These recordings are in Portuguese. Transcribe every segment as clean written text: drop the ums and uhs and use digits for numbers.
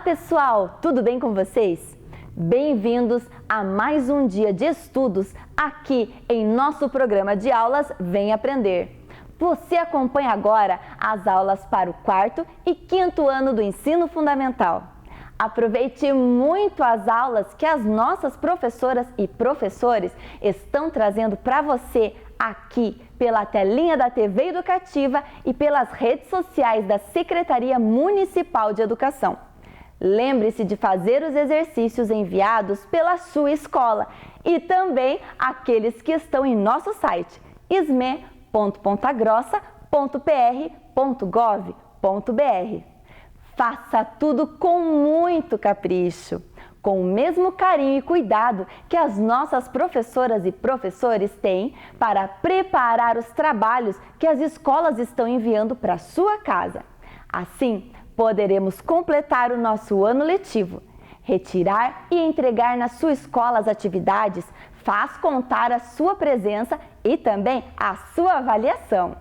pessoal, tudo bem com vocês? Bem-vindos a mais um dia de estudos aqui em nosso programa de aulas Vem Aprender. Você acompanha agora as aulas para o 4º e 5º ano do ensino fundamental. Aproveite muito as aulas que as nossas professoras e professores estão trazendo para você aqui pela telinha da TV Educativa e pelas redes sociais da Secretaria Municipal de Educação. Lembre-se de fazer os exercícios enviados pela sua escola e também aqueles que estão em nosso site sme.pontagrossa.pr.gov.br. Faça tudo com muito capricho, com o mesmo carinho e cuidado que as nossas professoras e professores têm para preparar os trabalhos que as escolas estão enviando para sua casa. Assim, poderemos completar o nosso ano letivo. Retirar e entregar na sua escola as atividades faz contar a sua presença e também a sua avaliação.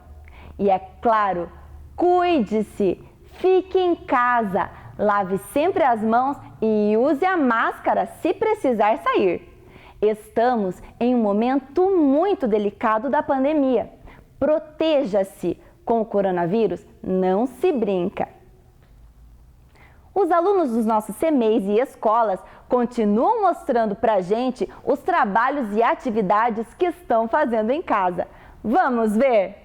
E é claro, cuide-se, fique em casa, lave sempre as mãos e use a máscara se precisar sair. Estamos em um momento muito delicado da pandemia. Proteja-se, com o coronavírus não se brinca. Os alunos dos nossos CMEIs e escolas continuam mostrando para a gente os trabalhos e atividades que estão fazendo em casa. Vamos ver?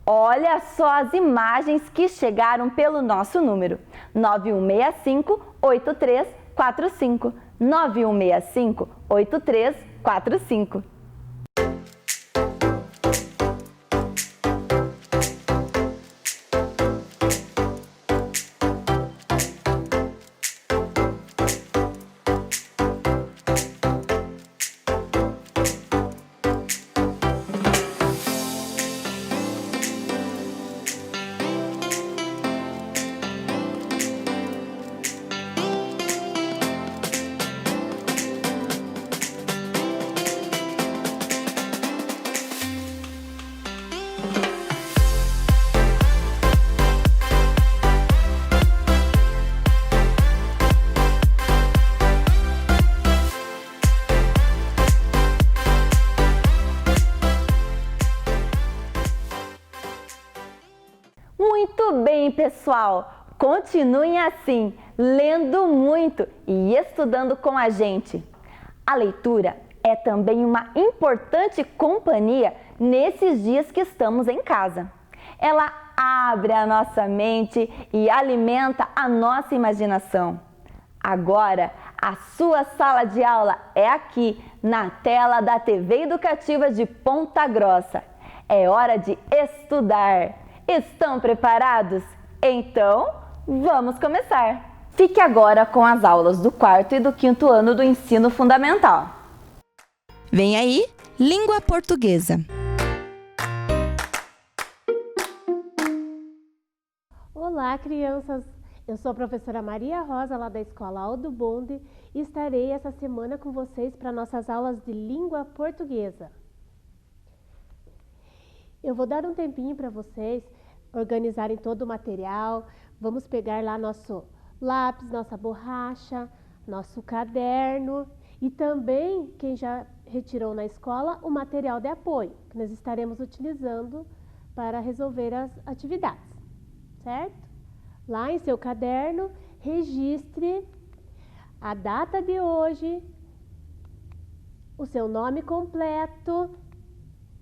Olha só as imagens que chegaram pelo nosso número 9165-8345. 9165-8345. Muito bem, pessoal! Continuem assim, lendo muito e estudando com a gente. A leitura é também uma importante companhia nesses dias que estamos em casa. Ela abre a nossa mente e alimenta a nossa imaginação. Agora, a sua sala de aula é aqui, na tela da TV Educativa de Ponta Grossa. É hora de estudar. Estão preparados? Então, vamos começar! Fique agora com as aulas do 4º e do 5º ano do ensino fundamental. Vem aí, língua portuguesa. Olá, crianças! Eu sou a professora Maria Rosa, lá da Escola Aldo Bonde, e estarei essa semana com vocês para nossas aulas de língua portuguesa. Eu vou dar um tempinho para vocês organizarem todo o material. Vamos pegar lá nosso lápis, nossa borracha, nosso caderno e também, quem já retirou na escola, o material de apoio que nós estaremos utilizando para resolver as atividades, certo? Lá em seu caderno, registre a data de hoje, o seu nome completo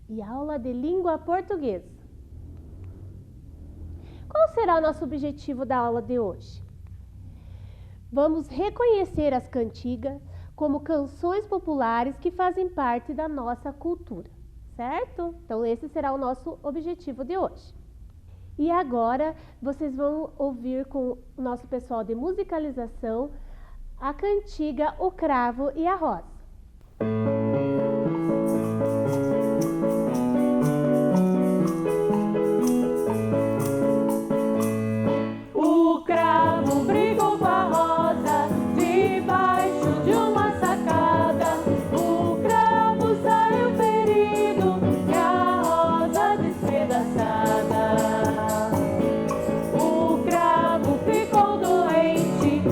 e aula de língua portuguesa. Qual será o nosso objetivo da aula de hoje? Vamos reconhecer as cantigas como canções populares que fazem parte da nossa cultura, certo? Então esse será o nosso objetivo de hoje. E agora vocês vão ouvir com o nosso pessoal de musicalização a cantiga O Cravo e a Rosa. O cravo ficou doente,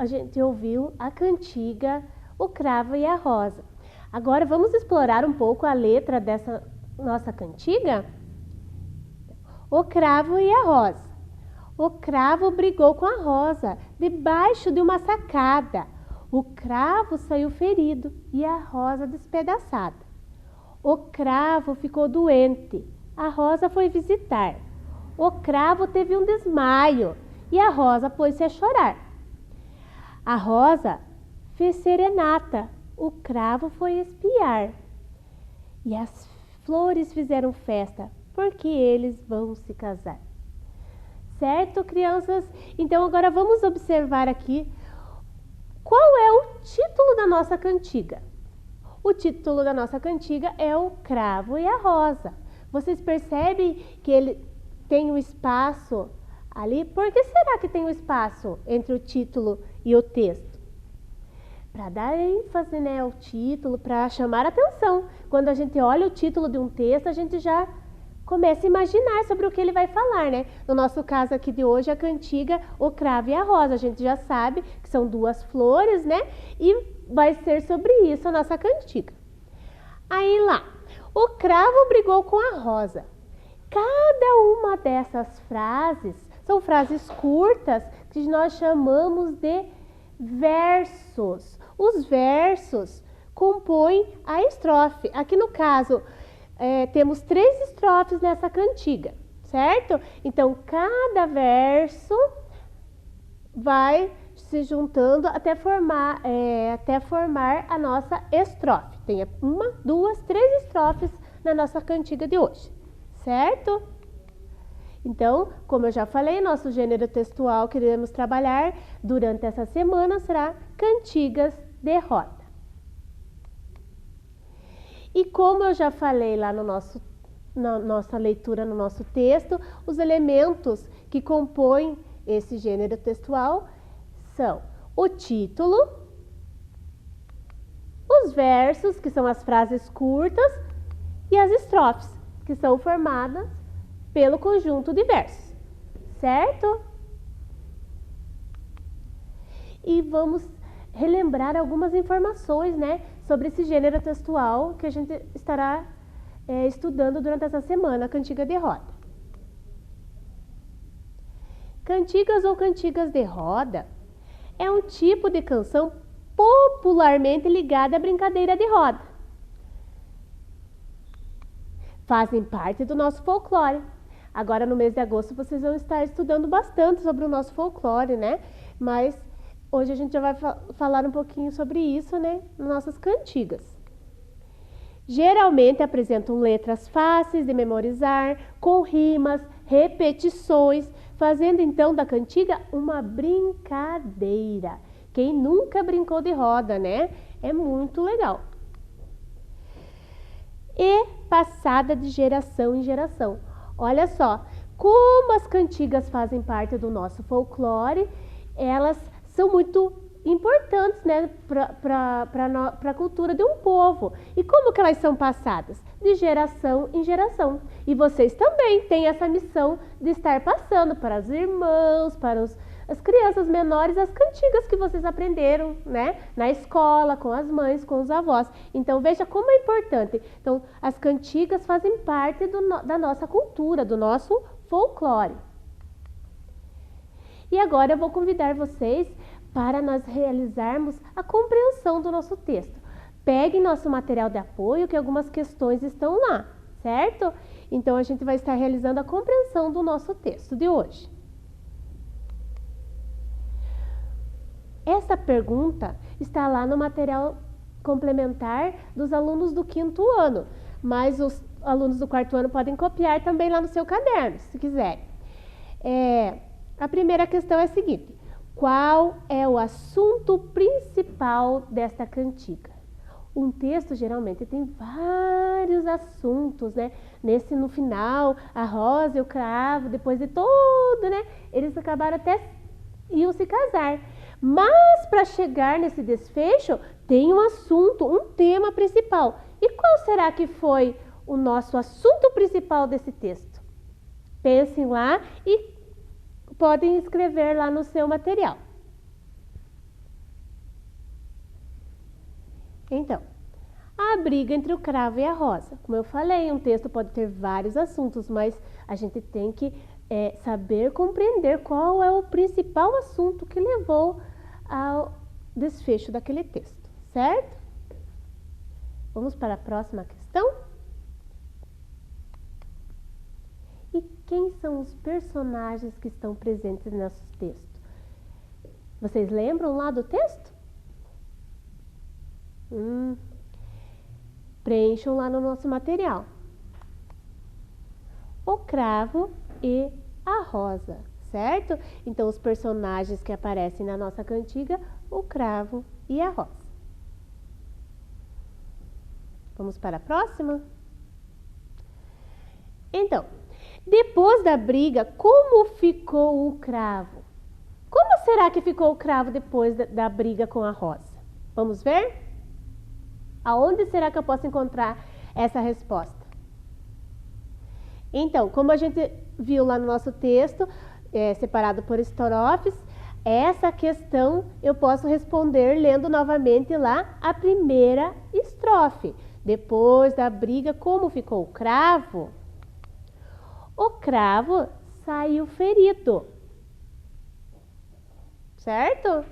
a gente ouviu a cantiga O Cravo e a Rosa. Agora vamos explorar um pouco a letra dessa nossa cantiga? O cravo e a rosa. O cravo brigou com a rosa debaixo de uma sacada. O cravo saiu ferido e a rosa despedaçada. O cravo ficou doente. A rosa foi visitar. O cravo teve um desmaio e a rosa pôs-se a chorar. A rosa fez serenata. O cravo foi espiar. E as flores fizeram festa, porque eles vão se casar. Certo, crianças? Então agora vamos observar aqui qual é o título da nossa cantiga. O título da nossa cantiga é O Cravo e a Rosa. Vocês percebem que ele tem um espaço ali? Por que será que tem um espaço entre o título e o texto? Para dar ênfase, né, ao título, para chamar a atenção. Quando a gente olha o título de um texto, a gente já começa a imaginar sobre o que ele vai falar, né? No nosso caso aqui de hoje, a cantiga O Cravo e a Rosa. A gente já sabe que são duas flores, né? E vai ser sobre isso a nossa cantiga. Aí lá, o cravo brigou com a rosa. Cada uma dessas frases são frases curtas que nós chamamos de versos. Os versos compõem a estrofe. Aqui no caso, temos 3 estrofes nessa cantiga, certo? Então, cada verso vai se juntando até formar a nossa estrofe. Tem 1, 2, 3 estrofes na nossa cantiga de hoje, certo? Então, como eu já falei, nosso gênero textual que iremos trabalhar durante essa semana será cantigas de roda. E como eu já falei lá na nossa leitura, no nosso texto, os elementos que compõem esse gênero textual são o título, os versos, que são as frases curtas, e as estrofes, que são formadas pelo conjunto de versos, certo? E vamos relembrar algumas informações, né, sobre esse gênero textual que a gente estará estudando durante essa semana, a cantiga de roda. Cantigas ou cantigas de roda é um tipo de canção popularmente ligada à brincadeira de roda. Fazem parte do nosso folclore. Agora, no mês de agosto, vocês vão estar estudando bastante sobre o nosso folclore, né? Mas hoje a gente já vai falar um pouquinho sobre isso, né? Nas nossas cantigas. Geralmente apresentam letras fáceis de memorizar, com rimas, repetições, fazendo então da cantiga uma brincadeira. Quem nunca brincou de roda, né? É muito legal. E passada de geração em geração. Olha só, como as cantigas fazem parte do nosso folclore, elas são muito importantes, né, para a cultura de um povo. E como que elas são passadas? De geração em geração. E vocês também têm essa missão de estar passando para os irmãos, para as crianças menores, as cantigas que vocês aprenderam, né, na escola, com as mães, com os avós. Então, veja como é importante. Então, as cantigas fazem parte da nossa cultura, do nosso folclore. E agora eu vou convidar vocês para nós realizarmos a compreensão do nosso texto. Peguem nosso material de apoio, que algumas questões estão lá, certo? Então, a gente vai estar realizando a compreensão do nosso texto de hoje. Essa pergunta está lá no material complementar dos alunos do 5º ano, mas os alunos do 4º ano podem copiar também lá no seu caderno, se quiserem. A primeira questão é a seguinte: qual é o assunto principal desta cantiga? Um texto geralmente tem vários assuntos, né? No final, a rosa e o cravo, depois de tudo, né? Eles acabaram iam se casar. Mas para chegar nesse desfecho, tem um assunto, um tema principal. E qual será que foi o nosso assunto principal desse texto? Pensem lá e podem escrever lá no seu material. Então, a briga entre o cravo e a rosa. Como eu falei, um texto pode ter vários assuntos, mas a gente tem que saber compreender qual é o principal assunto que levou ao desfecho daquele texto, certo? Vamos para a próxima questão? E quem são os personagens que estão presentes no nosso texto? Vocês lembram lá do texto? Preencham lá no nosso material. O cravo e a rosa, certo? Então, os personagens que aparecem na nossa cantiga, o cravo e a rosa. Vamos para a próxima? Então, depois da briga, como ficou o cravo? Como será que ficou o cravo depois da briga com a rosa? Vamos ver? Aonde será que eu posso encontrar essa resposta? Então, como a gente viu lá no nosso texto, separado por estrofes, essa questão eu posso responder lendo novamente lá a primeira estrofe. Depois da briga, como ficou o cravo? O cravo saiu ferido, certo?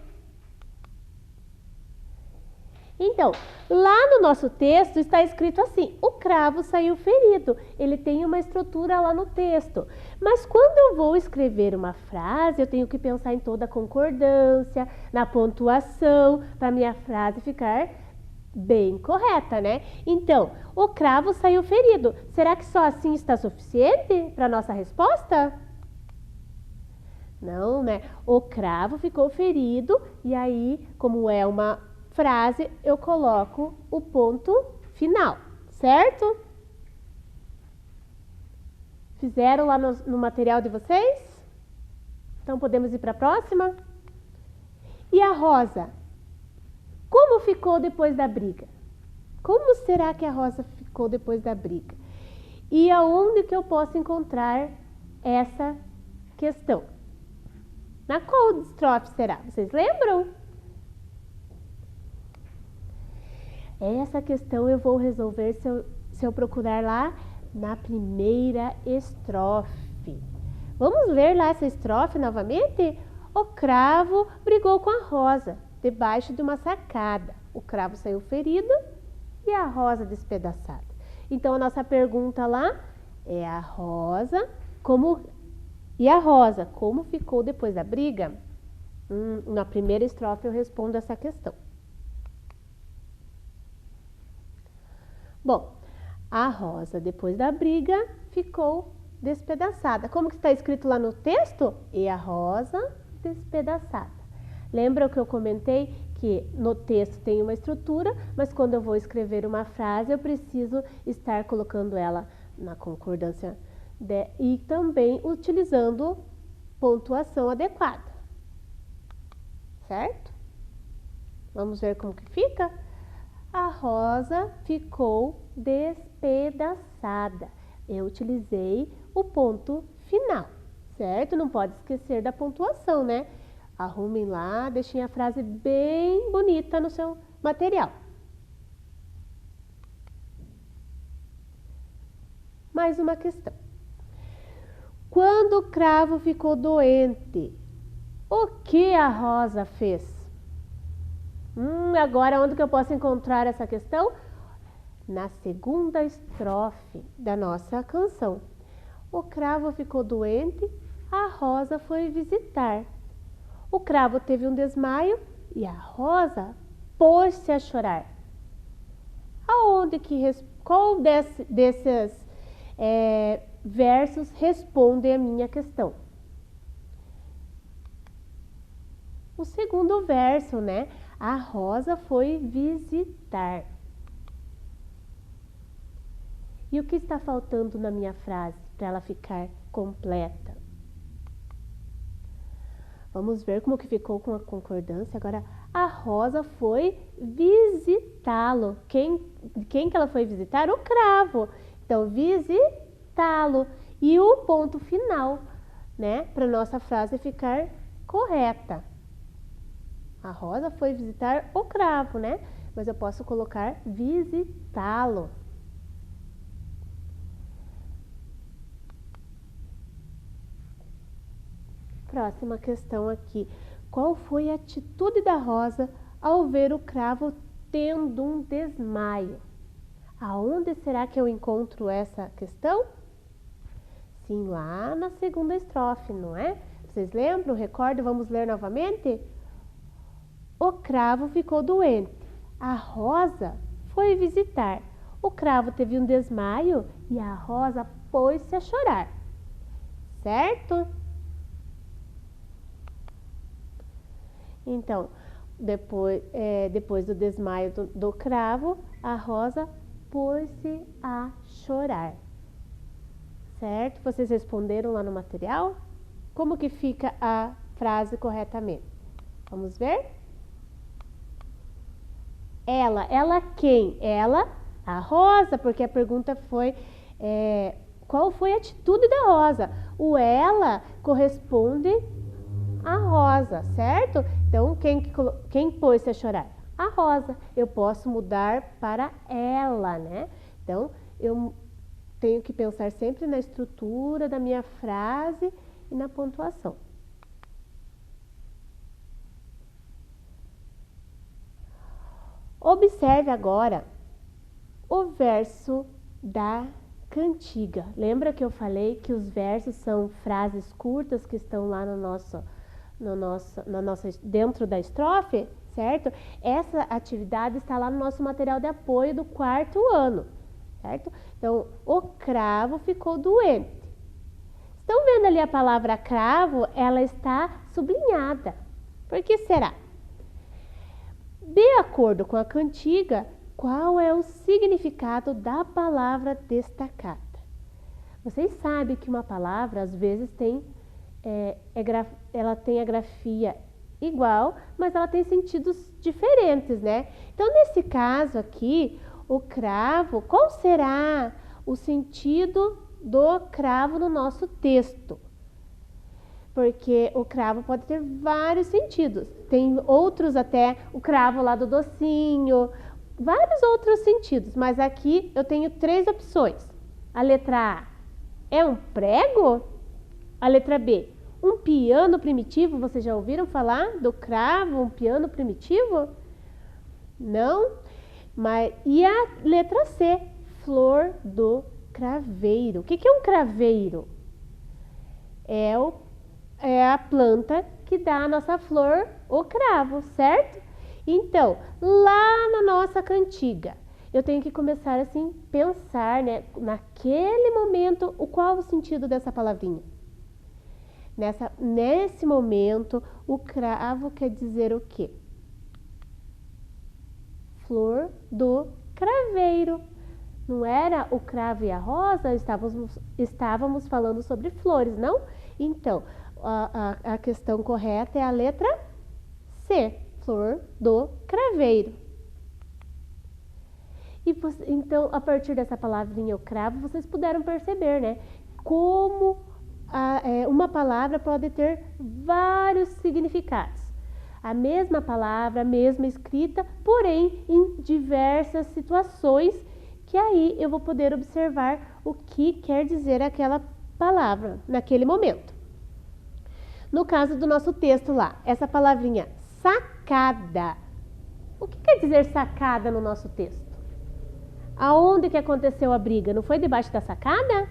Então, lá no nosso texto está escrito assim, o cravo saiu ferido. Ele tem uma estrutura lá no texto. Mas quando eu vou escrever uma frase, eu tenho que pensar em toda a concordância, na pontuação, para a minha frase ficar bem correta, né? Então, o cravo saiu ferido. Será que só assim está suficiente para a nossa resposta? Não, né? O cravo ficou ferido e aí, como é uma frase, eu coloco o ponto final, certo? Fizeram lá no material de vocês? Então, podemos ir para a próxima? E a rosa? Como ficou depois da briga? Como será que a rosa ficou depois da briga? E aonde que eu posso encontrar essa questão? Na qual estrofe será? Vocês lembram? Essa questão eu vou resolver se eu procurar lá na primeira estrofe. Vamos ler lá essa estrofe novamente? O cravo brigou com a rosa debaixo de uma sacada. O cravo saiu ferido e a rosa despedaçada. Então, a nossa pergunta lá é a rosa, como ficou depois da briga? Na primeira estrofe eu respondo essa questão. Bom, a rosa depois da briga ficou despedaçada. Como que está escrito lá no texto? E a rosa despedaçada. Lembra que eu comentei que no texto tem uma estrutura, mas quando eu vou escrever uma frase, eu preciso estar colocando ela na concordância e também utilizando pontuação adequada. Certo? Vamos ver como que fica? A rosa ficou despedaçada. Eu utilizei o ponto final, certo? Não pode esquecer da pontuação, né? Arrumem lá, deixem a frase bem bonita no seu material. Mais uma questão. Quando o cravo ficou doente, o que a rosa fez? Agora onde que eu posso encontrar essa questão? Na segunda estrofe da nossa canção. O cravo ficou doente, a rosa foi visitar. O cravo teve um desmaio e a rosa pôs-se a chorar. Qual desses versos responde a minha questão? O segundo verso, né? A rosa foi visitar. E o que está faltando na minha frase para ela ficar completa? Vamos ver como que ficou com a concordância. Agora, a rosa foi visitá-lo. Quem que ela foi visitar? O cravo. Então, visitá-lo. E o ponto final, né? Para nossa frase ficar correta. A rosa foi visitar o cravo, né? mas eu posso colocar visitá-lo. Próxima questão aqui. Qual foi a atitude da Rosa ao ver o cravo tendo um desmaio? Aonde será que eu encontro essa questão? Sim, lá na segunda estrofe, não é? Vocês lembram? Recordam? Vamos ler novamente? O cravo ficou doente. A Rosa foi visitar. O cravo teve um desmaio e a Rosa pôs-se a chorar. Certo? Então, depois do desmaio do cravo, a Rosa pôs-se a chorar. Certo? Vocês responderam lá no material? Como que fica a frase corretamente? Vamos ver? Ela quem? Ela, a Rosa, porque a pergunta foi qual foi a atitude da Rosa? O ela corresponde a Rosa, certo? Então, quem pôs-se a chorar? A Rosa. Eu posso mudar para ela, né? Então, eu tenho que pensar sempre na estrutura da minha frase e na pontuação. Observe agora o verso da cantiga. Lembra que eu falei que os versos são frases curtas que estão lá dentro da estrofe, certo? Essa atividade está lá no nosso material de apoio do 4º ano, certo? Então, o cravo ficou doente. Estão vendo ali a palavra cravo? Ela está sublinhada. Por que será? De acordo com a cantiga, qual é o significado da palavra destacada? Vocês sabem que uma palavra, às vezes, ela tem a grafia igual, mas ela tem sentidos diferentes, né? Então, nesse caso aqui, o cravo, qual será o sentido do cravo no nosso texto? Porque o cravo pode ter vários sentidos. Tem outros até, o cravo lá do docinho, vários outros sentidos. Mas aqui eu tenho 3 opções. A letra A é um prego? A letra B, um piano primitivo. Vocês já ouviram falar do cravo, um piano primitivo? Não? E a letra C, flor do craveiro. O que é um craveiro? É a planta que dá a nossa flor, o cravo, certo? Então, lá na nossa cantiga, eu tenho que começar assim, pensar, né, naquele momento, qual o sentido dessa palavrinha. Nesse momento, o cravo quer dizer o quê? Flor do craveiro. Não era o cravo e a rosa? Estávamos falando sobre flores, não? Então, a questão correta é a letra C, flor do craveiro. Então, a partir dessa palavrinha, o cravo, vocês puderam perceber, né? Como uma palavra pode ter vários significados. A mesma palavra, a mesma escrita, porém em diversas situações, que aí eu vou poder observar o que quer dizer aquela palavra naquele momento. No caso do nosso texto lá, essa palavrinha sacada. O que quer dizer sacada no nosso texto? Aonde que aconteceu a briga? Não foi debaixo da sacada?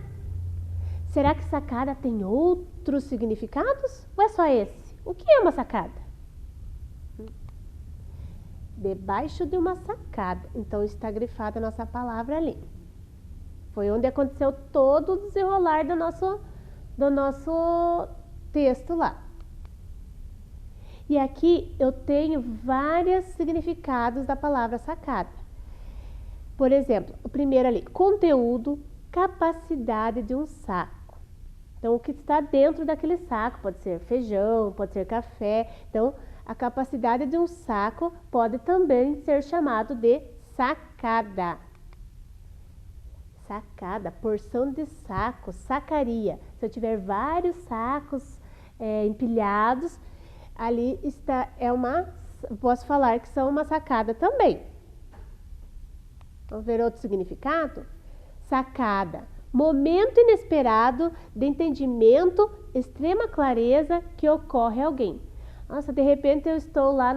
Será que sacada tem outros significados? Ou é só esse? O que é uma sacada? Debaixo de uma sacada. Então está grifada a nossa palavra ali. Foi onde aconteceu todo o desenrolar do nosso texto lá. E aqui eu tenho vários significados da palavra sacada. Por exemplo, o primeiro ali, conteúdo, capacidade de um saco. Então, o que está dentro daquele saco pode ser feijão, pode ser café. Então, a capacidade de um saco pode também ser chamado de sacada. Sacada, porção de saco, sacaria. Se eu tiver vários sacos empilhados, ali posso falar que são uma sacada também. Vamos ver outro significado? Sacada, momento inesperado de entendimento, extrema clareza que ocorre a alguém. Nossa, de repente eu estou lá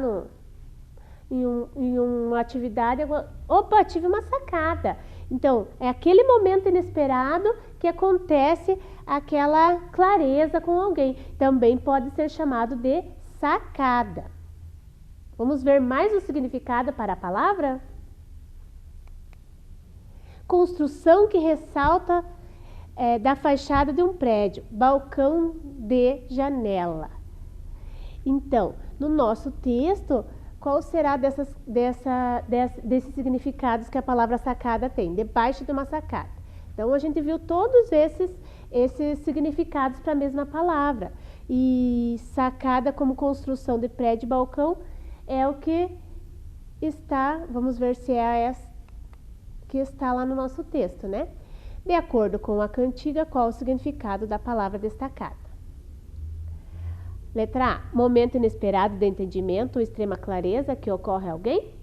em uma atividade, opa, tive uma sacada. Então, é aquele momento inesperado que acontece aquela clareza com alguém. Também pode ser chamado de sacada. Vamos ver mais o significado para a palavra? Construção que ressalta da fachada de um prédio, balcão de janela. Então, no nosso texto, qual será desses significados que a palavra sacada tem? Debaixo de uma sacada. Então, a gente viu todos esses significados para a mesma palavra. E sacada como construção de prédio e balcão é o que está, vamos ver se é essa que está lá no nosso texto, né? De acordo com a cantiga, qual o significado da palavra destacada? Letra A, momento inesperado de entendimento ou extrema clareza que ocorre a alguém?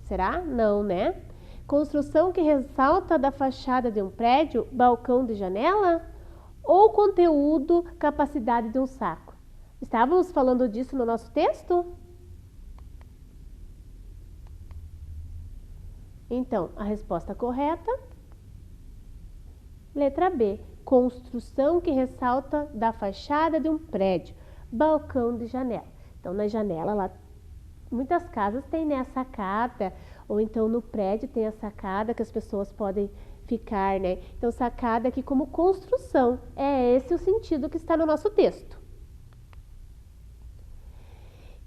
Será? Não, né? Construção que ressalta da fachada de um prédio, balcão de janela? Ou conteúdo, capacidade de um saco? Estávamos falando disso no nosso texto? Então, a resposta correta, letra B, construção que ressalta da fachada de um prédio, balcão de janela. Então, na janela, lá, muitas casas têm, né, a sacada, ou então no prédio tem a sacada que as pessoas podem ficar, né? Então, sacada aqui como construção, é esse o sentido que está no nosso texto.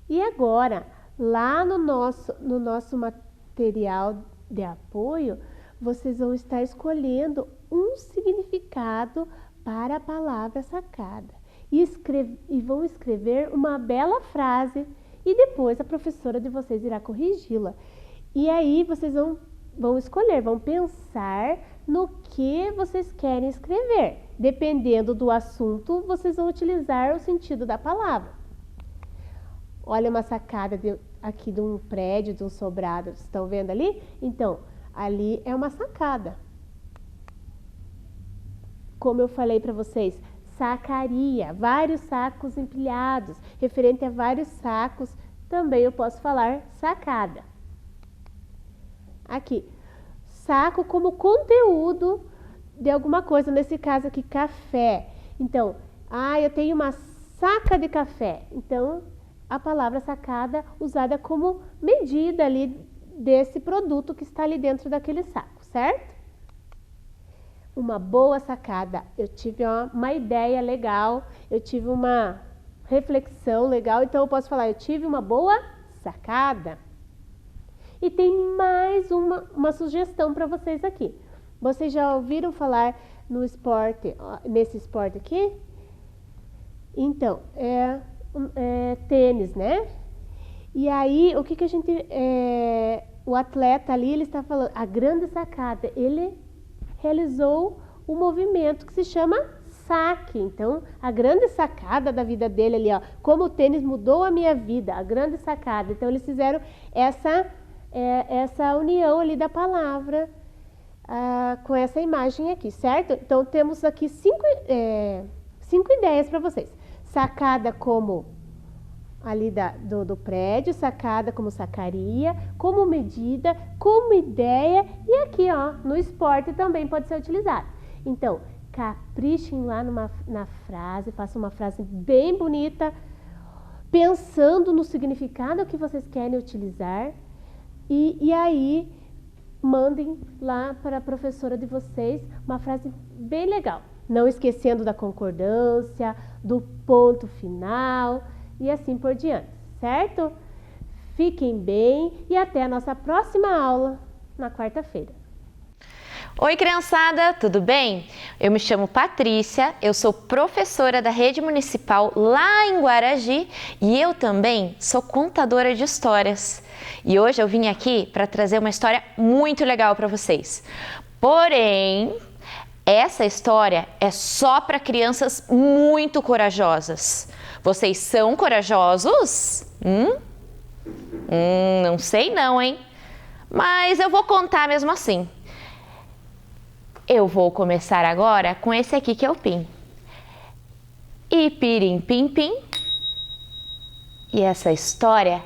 E agora, lá no nosso material de apoio, vocês vão estar escolhendo um significado para a palavra sacada e vão escrever uma bela frase e depois a professora de vocês irá corrigi-la. E aí vocês vão escolher, vão pensar no que vocês querem escrever. Dependendo do assunto, vocês vão utilizar o sentido da palavra. Olha uma sacada aqui de um prédio, de um sobrado, vocês estão vendo ali? Então, ali é uma sacada. Como eu falei para vocês, sacaria, vários sacos empilhados, referente a vários sacos, também eu posso falar sacada. Aqui, saco como conteúdo de alguma coisa, nesse caso aqui, café. Então, eu tenho uma saca de café. Então, a palavra sacada usada como medida ali desse produto que está ali dentro daquele saco, certo? Uma boa sacada. Eu tive uma ideia legal, eu tive uma reflexão legal, então eu posso falar, eu tive uma boa sacada. E tem mais uma sugestão para vocês aqui. Vocês já ouviram falar no esporte, nesse esporte aqui? Então, é tênis, né? E aí, o que a gente... o atleta ali, ele está falando, a grande sacada, ele realizou um movimento que se chama saque. Então, a grande sacada da vida dele ali, ó, como o tênis mudou a minha vida, a grande sacada. Então, eles fizeram essa união ali da palavra com essa imagem aqui, certo? Então, temos aqui cinco ideias para vocês. Sacada como ali do prédio, sacada como sacaria, como medida, como ideia e aqui, ó, no esporte também pode ser utilizado. Então, caprichem lá na frase, façam uma frase bem bonita, pensando no significado que vocês querem utilizar e aí mandem lá para a professora de vocês uma frase bem legal. Não esquecendo da concordância, do ponto final e assim por diante, certo? Fiquem bem e até a nossa próxima aula na quarta-feira. Oi, criançada, tudo bem? Eu me chamo Patrícia, eu sou professora da Rede Municipal lá em Guaragi e eu também sou contadora de histórias. E hoje eu vim aqui para trazer uma história muito legal para vocês. Porém, essa história é só para crianças muito corajosas. Vocês são corajosos? Não sei não, hein? mas eu vou contar mesmo assim. Eu vou começar agora com esse aqui que é o Pim. Ipirim Pim Pim. E essa história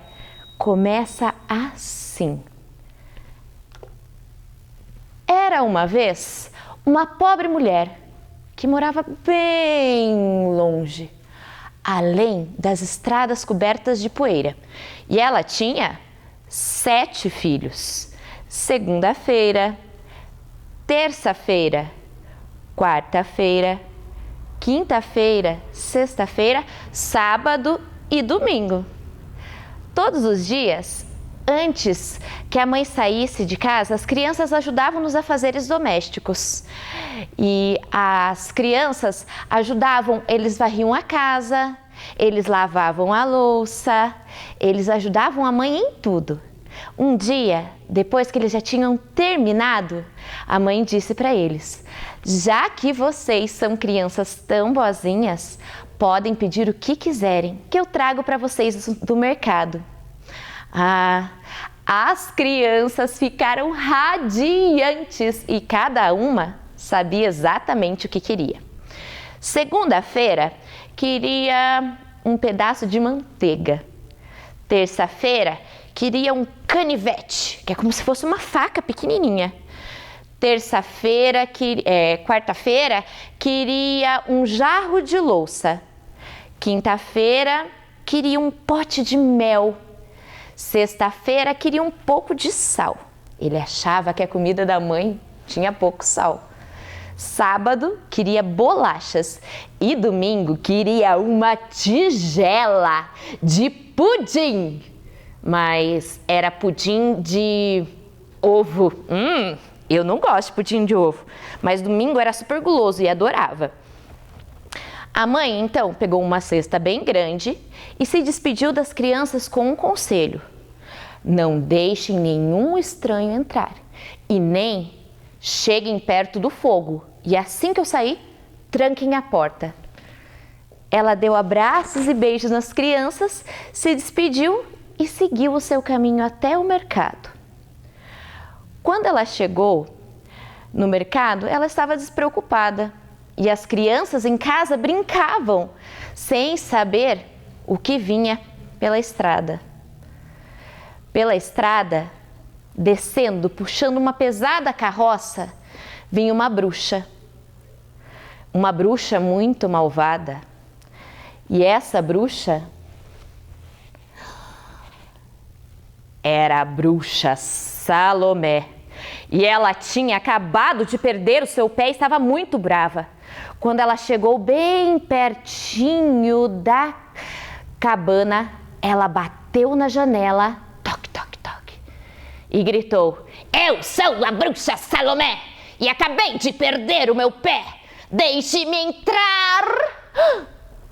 começa assim. Era uma vez uma pobre mulher que morava bem longe, além das estradas cobertas de poeira. E ela tinha 7 filhos. Segunda-feira, terça-feira, quarta-feira, quinta-feira, sexta-feira, sábado e domingo. Todos os dias, antes que a mãe saísse de casa, as crianças ajudavam nos afazeres domésticos. E as crianças ajudavam, eles varriam a casa, eles lavavam a louça, eles ajudavam a mãe em tudo. Um dia, depois que eles já tinham terminado, a mãe disse para eles: já que vocês são crianças tão boazinhas, podem pedir o que quiserem, que eu trago para vocês do mercado. As crianças ficaram radiantes e cada uma sabia exatamente o que queria. Segunda-feira, queria um pedaço de manteiga. Terça-feira, queria um canivete, que é como se fosse uma faca pequenininha. Quarta-feira, queria um jarro de louça. Quinta-feira, queria um pote de mel. Sexta-feira, queria um pouco de sal. Ele achava que a comida da mãe tinha pouco sal. Sábado, queria bolachas. E domingo, queria uma tigela de pudim. Mas era pudim de ovo. Eu não gosto de pudim de ovo, mas domingo era super guloso e adorava. A mãe, então, pegou uma cesta bem grande e se despediu das crianças com um conselho: não deixem nenhum estranho entrar e nem cheguem perto do fogo. E assim que eu sair, tranquem a porta. Ela deu abraços e beijos nas crianças, se despediu e seguiu o seu caminho até o mercado. Quando ela chegou no mercado, ela estava despreocupada e as crianças em casa brincavam, sem saber o que vinha pela estrada. Pela estrada, descendo, puxando uma pesada carroça, vinha uma bruxa muito malvada. E essa bruxa era a bruxa Salomé. E ela tinha acabado de perder o seu pé e estava muito brava. Quando ela chegou bem pertinho da cabana, ela bateu na janela, toque, toque, toque, e gritou: eu sou a bruxa Salomé e acabei de perder o meu pé. Deixe-me entrar!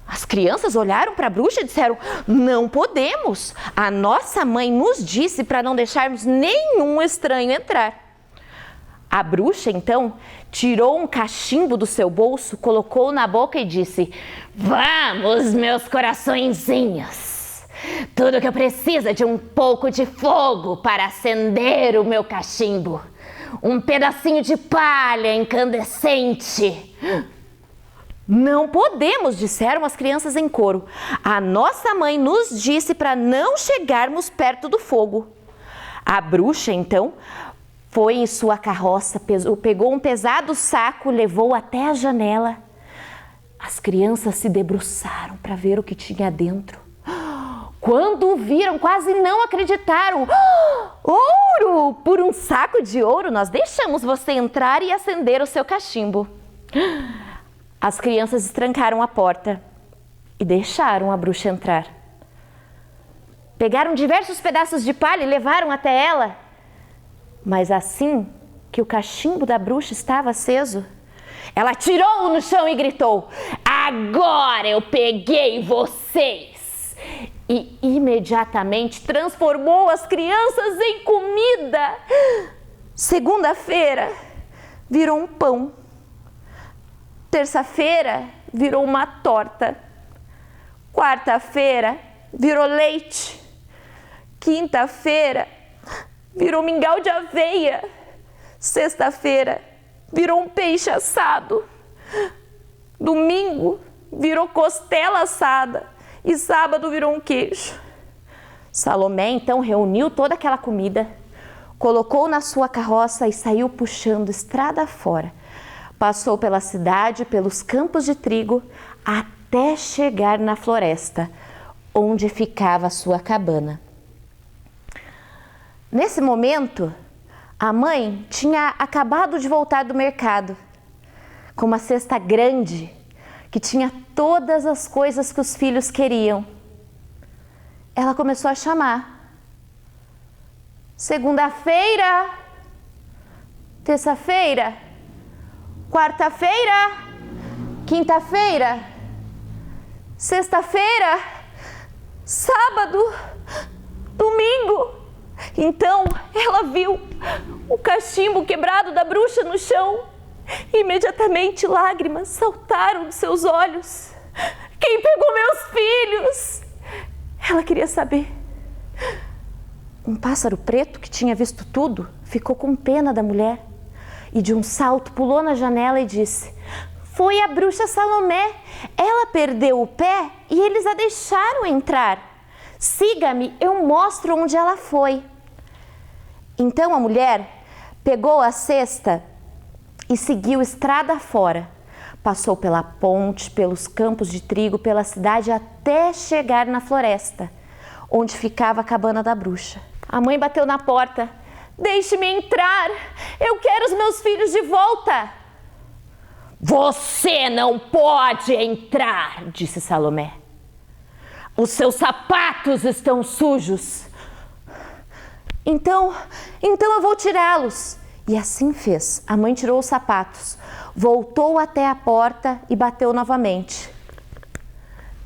As crianças olharam para a bruxa e disseram: não podemos. A nossa mãe nos disse para não deixarmos nenhum estranho entrar. A bruxa, então, tirou um cachimbo do seu bolso, colocou na boca e disse: vamos, meus coraçõezinhos. Tudo que eu preciso é de um pouco de fogo para acender o meu cachimbo. Um pedacinho de palha incandescente. Não podemos, disseram as crianças em coro. A nossa mãe nos disse para não chegarmos perto do fogo. A bruxa, então, foi em sua carroça, pegou um pesado saco, levou até a janela. As crianças se debruçaram para ver o que tinha dentro. Quando o viram, quase não acreditaram. Ouro! Por um saco de ouro, nós deixamos você entrar e acender o seu cachimbo. As crianças estrancaram a porta e deixaram a bruxa entrar. Pegaram diversos pedaços de palha e levaram até ela. Mas assim que o cachimbo da bruxa estava aceso, ela atirou-o no chão e gritou: agora eu peguei vocês! E imediatamente transformou as crianças em comida. Segunda-feira virou um pão. Terça-feira virou uma torta. Quarta-feira virou leite. Quinta-feira virou mingau de aveia. Sexta-feira, virou um peixe assado. Domingo, virou costela assada. E sábado, virou um queijo. Salomé, então, reuniu toda aquela comida, colocou na sua carroça e saiu puxando estrada fora. Passou pela cidade, pelos campos de trigo, até chegar na floresta, onde ficava a sua cabana. Nesse momento, a mãe tinha acabado de voltar do mercado, com uma cesta grande, que tinha todas as coisas que os filhos queriam. Ela começou a chamar. Segunda-feira, terça-feira, quarta-feira, quinta-feira, sexta-feira, sábado, domingo. Então ela viu o cachimbo quebrado da bruxa no chão. Imediatamente lágrimas saltaram dos seus olhos. Quem pegou meus filhos? Ela queria saber. Um pássaro preto que tinha visto tudo ficou com pena da mulher e de um salto pulou na janela e disse: foi a bruxa Salomé. Ela perdeu o pé e eles a deixaram entrar. Siga-me, eu mostro onde ela foi. Então a mulher pegou a cesta e seguiu estrada fora. Passou pela ponte, pelos campos de trigo, pela cidade, até chegar na floresta, onde ficava a cabana da bruxa. A mãe bateu na porta. Deixe-me entrar, eu quero os meus filhos de volta. Você não pode entrar, disse Salomé. Os seus sapatos estão sujos. Então eu vou tirá-los. E assim fez. A mãe tirou os sapatos, voltou até a porta e bateu novamente.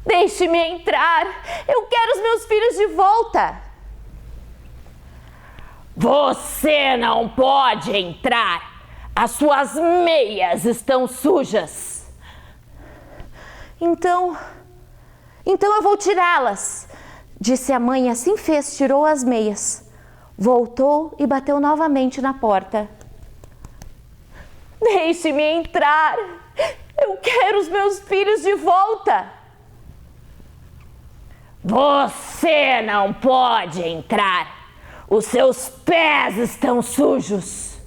Deixe-me entrar, eu quero os meus filhos de volta. Você não pode entrar, as suas meias estão sujas. Então eu vou tirá-las, disse a mãe, e assim fez, tirou as meias. Voltou e bateu novamente na porta. Deixe-me entrar, eu quero os meus filhos de volta. Você não pode entrar, os seus pés estão sujos.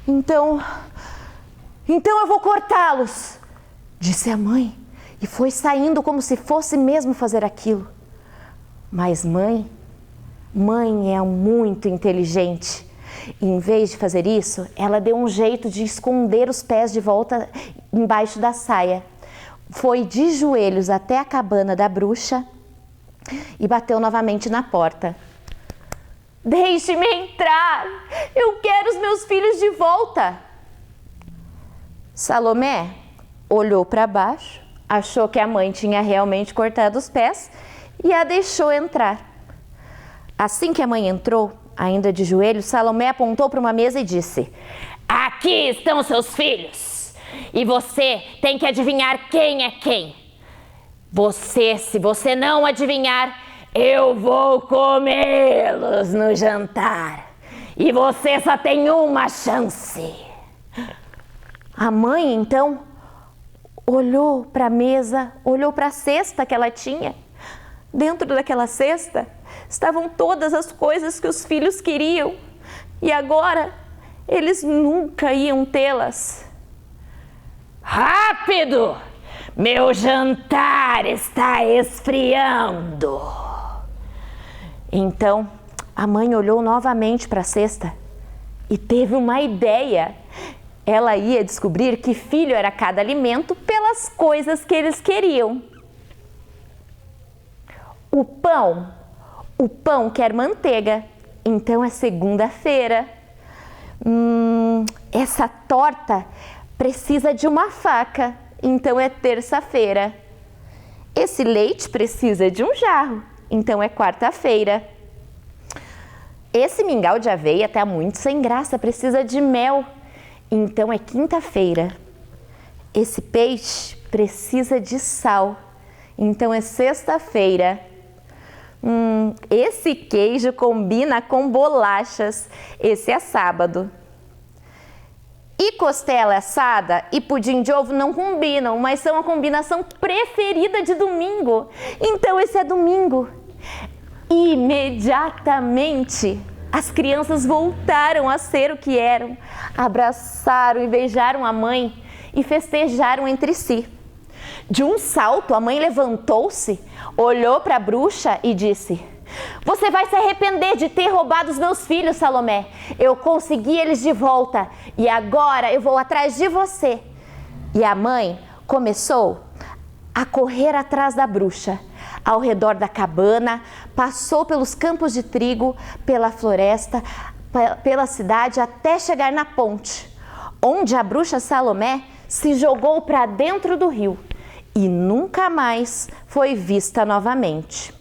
Então eu vou cortá-los, disse a mãe, e foi saindo como se fosse mesmo fazer aquilo. Mas mãe é muito inteligente. E em vez de fazer isso, ela deu um jeito de esconder os pés de volta embaixo da saia. Foi de joelhos até a cabana da bruxa e bateu novamente na porta. Deixe-me entrar, eu quero os meus filhos de volta. Salomé olhou para baixo, achou que a mãe tinha realmente cortado os pés e a deixou entrar. Assim que a mãe entrou, ainda de joelhos, Salomé apontou para uma mesa e disse: aqui estão seus filhos, e você tem que adivinhar quem é quem. Se você não adivinhar, eu vou comê-los no jantar, e você só tem uma chance. A mãe, então, olhou para a mesa, olhou para a cesta que ela tinha. Dentro daquela cesta estavam todas as coisas que os filhos queriam e agora eles nunca iam tê-las. Rápido! Meu jantar está esfriando. Então a mãe olhou novamente para a cesta e teve uma ideia. Ela ia descobrir que filho era cada alimento pelas coisas que eles queriam. O pão quer manteiga, então é segunda-feira. Essa torta precisa de uma faca, então é terça-feira. Esse leite precisa de um jarro, então é quarta-feira. Esse mingau de aveia está muito sem graça, precisa de mel, então é quinta-feira. Esse peixe precisa de sal, então é sexta-feira. Esse queijo combina com bolachas. Esse é sábado. E costela assada e pudim de ovo não combinam, mas são a combinação preferida de domingo. Então esse é domingo. Imediatamente, as crianças voltaram a ser o que eram. Abraçaram e beijaram a mãe e festejaram entre si. De um salto, a mãe levantou-se, olhou para a bruxa e disse: "Você vai se arrepender de ter roubado os meus filhos, Salomé. Eu consegui eles de volta e agora eu vou atrás de você." E a mãe começou a correr atrás da bruxa, ao redor da cabana, passou pelos campos de trigo, pela floresta, pela cidade, até chegar na ponte, onde a bruxa Salomé se jogou para dentro do rio e nunca mais foi vista novamente.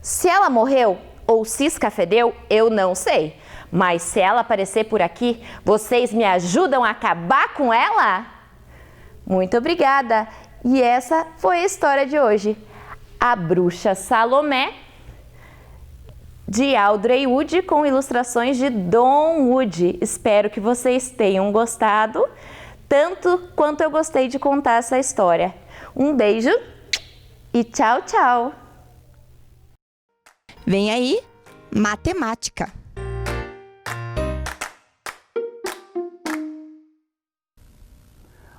Se ela morreu ou se escafedeu, eu não sei. Mas se ela aparecer por aqui, vocês me ajudam a acabar com ela? Muito obrigada! E essa foi a história de hoje. A Bruxa Salomé, de Audrey Wood, com ilustrações de Don Wood. Espero que vocês tenham gostado, tanto quanto eu gostei de contar essa história. Um beijo e tchau, tchau! Vem aí, matemática.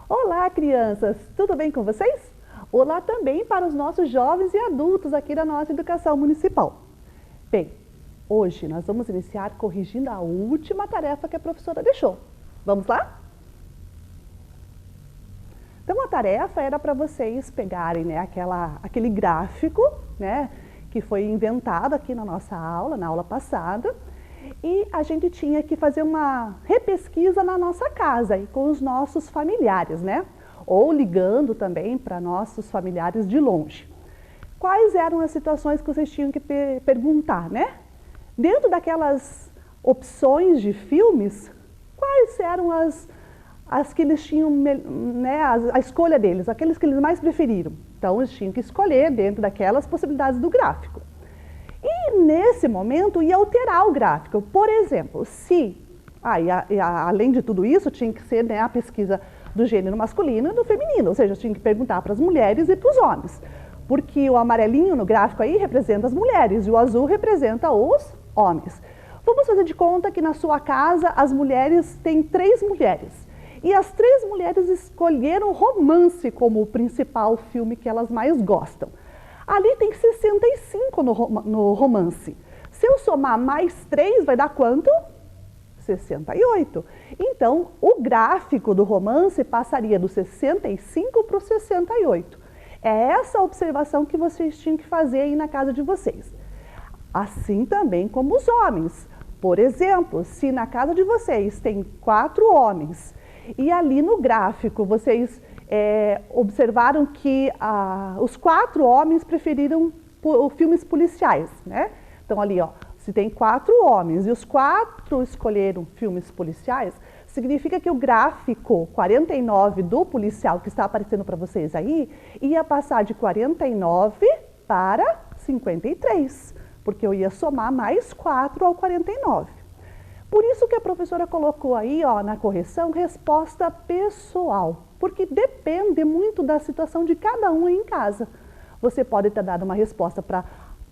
Olá, crianças! Tudo bem com vocês? Olá também para os nossos jovens e adultos aqui da nossa educação municipal. Bem, hoje nós vamos iniciar corrigindo a última tarefa que a professora deixou. Vamos lá? Então, a tarefa era para vocês pegarem, né, aquele gráfico, né, que foi inventado aqui na nossa aula, na aula passada, e a gente tinha que fazer uma repesquisa na nossa casa e com os nossos familiares, né? Ou ligando também para nossos familiares de longe. Quais eram as situações que vocês tinham que perguntar, né? Dentro daquelas opções de filmes, quais eram as que eles tinham, né, a escolha deles, aqueles que eles mais preferiram. Então, eles tinham que escolher dentro daquelas possibilidades do gráfico. E, nesse momento, ia alterar o gráfico. Por exemplo, se, além de tudo isso, tinha que ser, né, a pesquisa do gênero masculino e do feminino, ou seja, tinha que perguntar para as mulheres e para os homens. Porque o amarelinho no gráfico aí representa as mulheres e o azul representa os homens. Vamos fazer de conta que na sua casa as mulheres têm 3 mulheres. E as 3 mulheres escolheram romance como o principal filme que elas mais gostam. Ali tem 65 no romance. Se eu somar mais 3, vai dar quanto? 68. Então, o gráfico do romance passaria do 65 para o 68. É essa a observação que vocês tinham que fazer aí na casa de vocês. Assim também como os homens. Por exemplo, se na casa de vocês tem 4 homens e ali no gráfico vocês observaram que os 4 homens preferiram filmes policiais, né? Então ali, ó, se tem 4 homens e os 4 escolheram filmes policiais, significa que o gráfico 49 do policial que está aparecendo para vocês aí, ia passar de 49 para 53, porque eu ia somar mais 4 ao 49. Por isso que a professora colocou aí, ó, na correção, resposta pessoal, porque depende muito da situação de cada um aí em casa. Você pode ter dado uma resposta para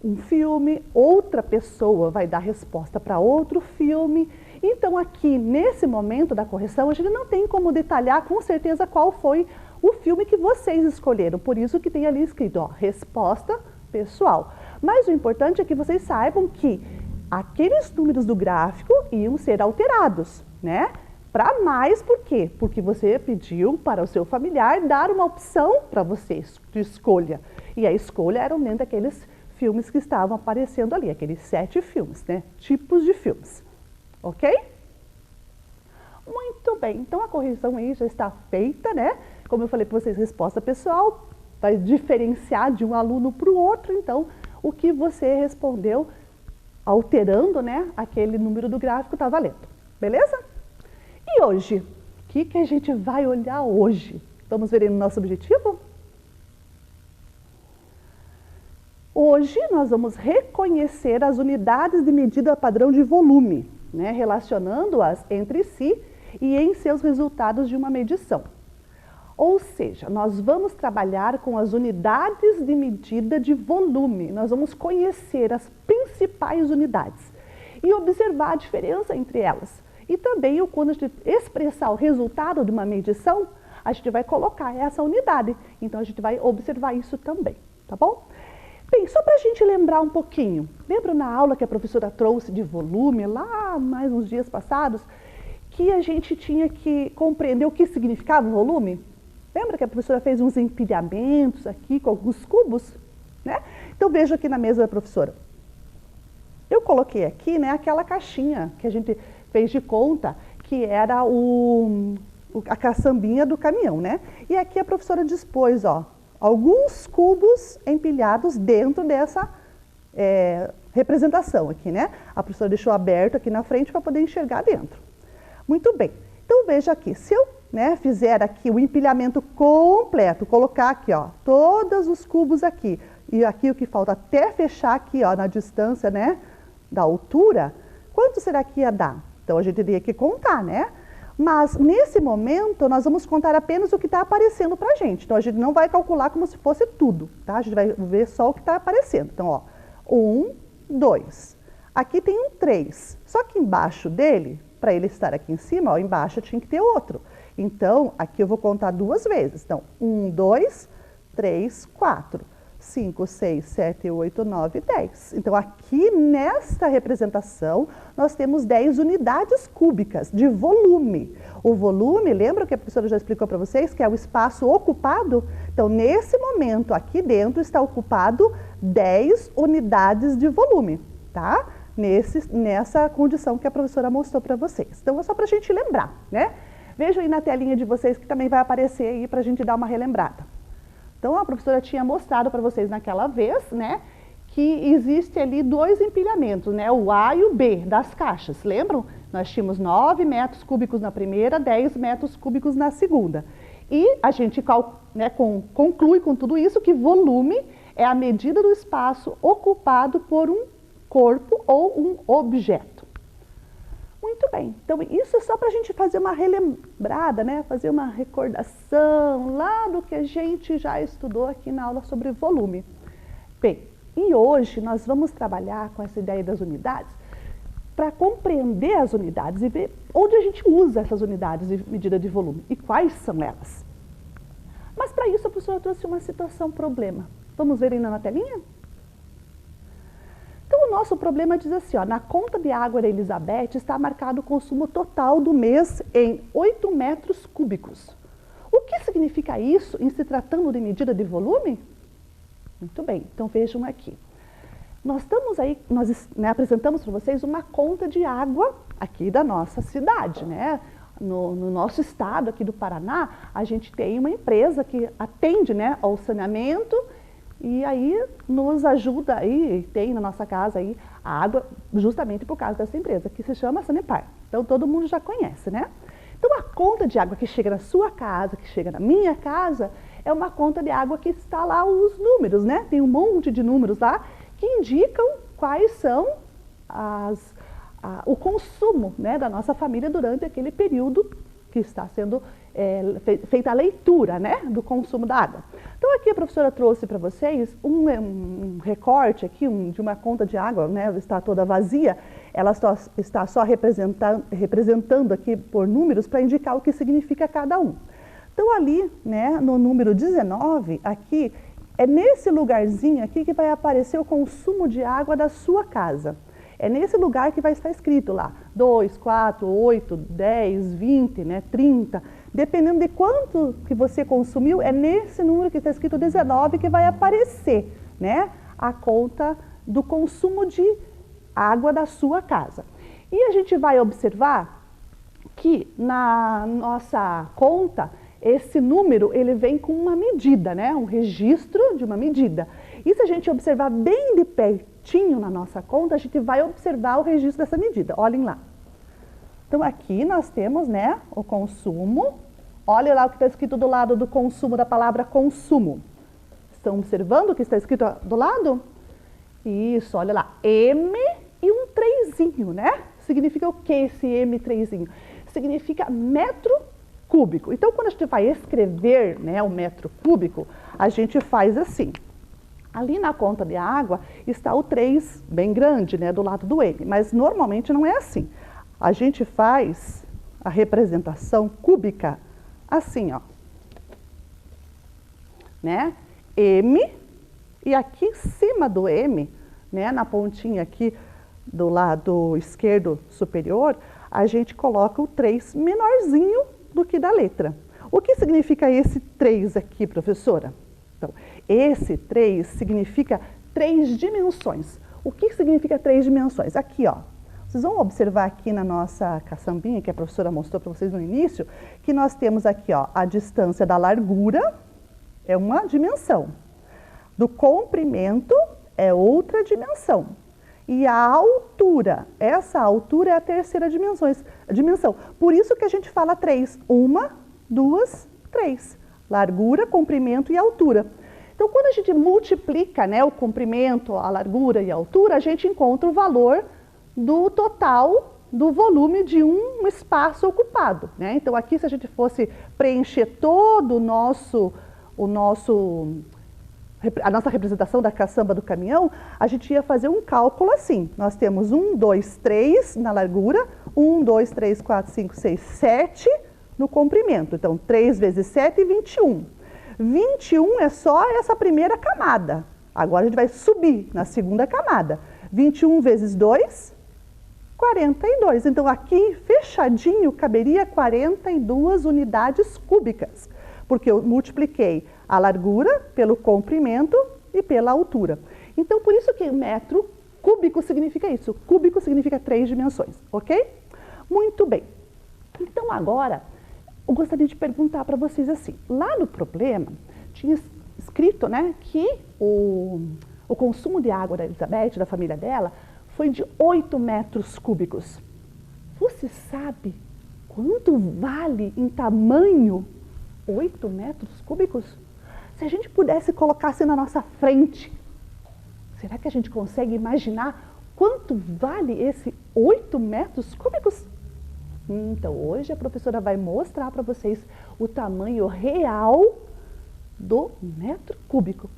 um filme, outra pessoa vai dar resposta para outro filme. Então aqui, nesse momento da correção, a gente não tem como detalhar com certeza qual foi o filme que vocês escolheram. Por isso que tem ali escrito, ó, resposta pessoal. Mas o importante é que vocês saibam que aqueles números do gráfico iam ser alterados, né? Para mais, por quê? Porque você pediu para o seu familiar dar uma opção para vocês de escolha. E a escolha era dentro daqueles filmes que estavam aparecendo ali, aqueles 7 filmes, né? Tipos de filmes. Ok? Muito bem, então a correção aí já está feita, né? Como eu falei para vocês, resposta pessoal vai diferenciar de um aluno para o outro, então o que você respondeu alterando, né, aquele número do gráfico está valendo, beleza? E hoje, o que a gente vai olhar hoje? Vamos ver aí no nosso objetivo? Hoje nós vamos reconhecer as unidades de medida padrão de volume, né, relacionando-as entre si e em seus resultados de uma medição. Ou seja, nós vamos trabalhar com as unidades de medida de volume, nós vamos conhecer as principais unidades e observar a diferença entre elas. E também, quando a gente expressar o resultado de uma medição, a gente vai colocar essa unidade. Então, a gente vai observar isso também, tá bom? Bem, só para a gente lembrar um pouquinho, lembra na aula que a professora trouxe de volume, lá mais uns dias passados, que a gente tinha que compreender o que significava o volume? Lembra que a professora fez uns empilhamentos aqui com alguns cubos? Né? Então, veja aqui na mesa da professora. Eu coloquei aqui, né, aquela caixinha que a gente fez de conta, que era a caçambinha do caminhão, né? E aqui a professora dispôs, ó, alguns cubos empilhados dentro dessa representação aqui, né? A professora deixou aberto aqui na frente para poder enxergar dentro. Muito bem. Então, veja aqui, se eu, né, fizer aqui o empilhamento completo, colocar aqui, ó, todos os cubos aqui, e aqui o que falta até fechar aqui, ó, na distância, né, da altura, quanto será que ia dar? Então, a gente teria que contar, né? Mas, nesse momento, nós vamos contar apenas o que está aparecendo para a gente. Então, a gente não vai calcular como se fosse tudo, tá? A gente vai ver só o que está aparecendo. Então, ó, 1, 2. Aqui tem um 3. Só que embaixo dele, para ele estar aqui em cima, ó, embaixo tinha que ter outro. Então, aqui eu vou contar 2 vezes. Então, 1, 2, 3, 4. 5, 6, 7, 8, 9, 10. Então, aqui nesta representação, nós temos 10 unidades cúbicas de volume. O volume, lembra que a professora já explicou para vocês, que é o espaço ocupado? Então, nesse momento, aqui dentro está ocupado 10 unidades de volume, tá? Nessa condição que a professora mostrou para vocês. Então, é só para a gente lembrar, né? Vejam aí na telinha de vocês que também vai aparecer aí para a gente dar uma relembrada. Então, a professora tinha mostrado para vocês naquela vez, né, que existe ali 2 empilhamentos, né, o A e o B das caixas. Lembram? Nós tínhamos 9 metros cúbicos na primeira, 10 metros cúbicos na segunda. E a gente, né, conclui com tudo isso que volume é a medida do espaço ocupado por um corpo ou um objeto. Muito bem, então isso é só para a gente fazer uma relembrada, né? Fazer uma recordação lá do que a gente já estudou aqui na aula sobre volume. Bem, e hoje nós vamos trabalhar com essa ideia das unidades para compreender as unidades e ver onde a gente usa essas unidades de medida de volume e quais são elas. Mas para isso a professora trouxe uma situação problema. Vamos ver ainda na telinha? Então, o nosso problema diz assim, ó, na conta de água da Elizabeth está marcado o consumo total do mês em 8 metros cúbicos. O que significa isso em se tratando de medida de volume? Muito bem, então vejam aqui. Nós apresentamos para vocês uma conta de água aqui da nossa cidade, né? No nosso estado aqui do Paraná, a gente tem uma empresa que atende, né, ao saneamento. E aí nos ajuda aí, tem na nossa casa aí a água justamente por causa dessa empresa, que se chama Sanepar. Então todo mundo já conhece, né? Então a conta de água que chega na sua casa, que chega na minha casa, é uma conta de água que está lá os números, né? Tem um monte de números lá que indicam quais são o consumo, né, da nossa família durante aquele período que está sendo feita a leitura, né, do consumo da água. Então aqui a professora trouxe para vocês um recorte aqui de uma conta de água, né, está toda vazia, ela está só representando aqui por números para indicar o que significa cada um. Então ali, né, no número 19, aqui, é nesse lugarzinho aqui que vai aparecer o consumo de água da sua casa. É nesse lugar que vai estar escrito lá, 2, 4, 8, 10, 20, né, 30. Dependendo de quanto que você consumiu, é nesse número que está escrito 19 que vai aparecer, né, a conta do consumo de água da sua casa. E a gente vai observar que na nossa conta, esse número ele vem com uma medida, né, um registro de uma medida. E se a gente observar bem de pertinho na nossa conta, a gente vai observar o registro dessa medida. Olhem lá. Então aqui nós temos, né, o consumo. Olha lá o que está escrito do lado do consumo, da palavra consumo. Estão observando o que está escrito do lado? Isso, olha lá, M e um 3zinho, né? Significa o que esse M 3zinho? Significa metro cúbico. Então, quando a gente vai escrever, né, o metro cúbico, a gente faz assim. Ali na conta de água está o 3 bem grande, né, do lado do M, mas normalmente não é assim. A gente faz a representação cúbica assim, ó. Né? M, e aqui em cima do M, né, na pontinha aqui do lado esquerdo superior, a gente coloca o 3 menorzinho do que da letra. O que significa esse 3 aqui, professora? Então, esse 3 significa 3 dimensões. O que significa 3 dimensões? Aqui, ó. Vocês vão observar aqui na nossa caçambinha, que a professora mostrou para vocês no início, que nós temos aqui, ó, a distância da largura é uma dimensão. Do comprimento é outra dimensão. E a altura, essa altura é a terceira dimensão. Por isso que a gente fala 3. 1, 2, 3. Largura, comprimento e altura. Então, quando a gente multiplica, né, o comprimento, a largura e a altura, a gente encontra o valor do total do volume de um espaço ocupado, né? Então, aqui, se a gente fosse preencher todo a nossa representação da caçamba do caminhão, a gente ia fazer um cálculo assim. Nós temos 1, 2, 3 na largura, 1, 2, 3, 4, 5, 6, 7 no comprimento. Então, 3 vezes 7, 21. 21 é só essa primeira camada. Agora a gente vai subir na segunda camada. 21 vezes 2, 42. Então, aqui, fechadinho, caberia 42 unidades cúbicas, porque eu multipliquei a largura pelo comprimento e pela altura. Então, por isso que metro cúbico significa isso. Cúbico significa 3 dimensões, ok? Muito bem. Então, agora, eu gostaria de perguntar para vocês assim. Lá no problema, tinha escrito, né, que o consumo de água da Elizabeth, da família dela, foi de 8 metros cúbicos. Você sabe quanto vale em tamanho 8 metros cúbicos? Se a gente pudesse colocar assim na nossa frente, será que a gente consegue imaginar quanto vale esse 8 metros cúbicos? Então, hoje a professora vai mostrar para vocês o tamanho real do metro cúbico.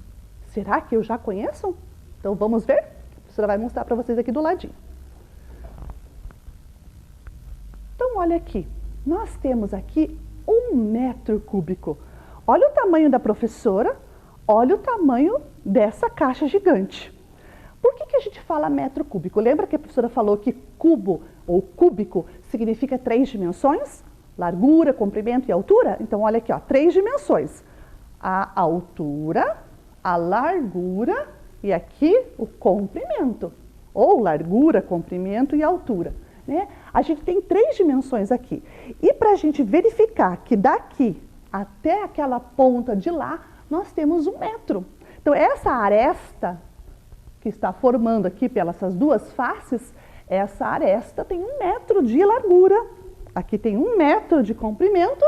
Será que eu já conheço? Então, vamos ver? A professora vai mostrar para vocês aqui do ladinho. Então, olha aqui. Nós temos aqui 1 metro cúbico. Olha o tamanho da professora, olha o tamanho dessa caixa gigante. Por que a gente fala metro cúbico? Lembra que a professora falou que cubo ou cúbico significa 3 dimensões? Largura, comprimento e altura? Então, olha aqui, ó, 3 dimensões. A altura, a largura e aqui o comprimento. Ou largura, comprimento e altura, né? A gente tem 3 dimensões aqui. E para a gente verificar que daqui até aquela ponta de lá, nós temos 1 metro. Então, essa aresta que está formando aqui pelas duas faces, essa aresta tem 1 metro de largura. Aqui tem 1 metro de comprimento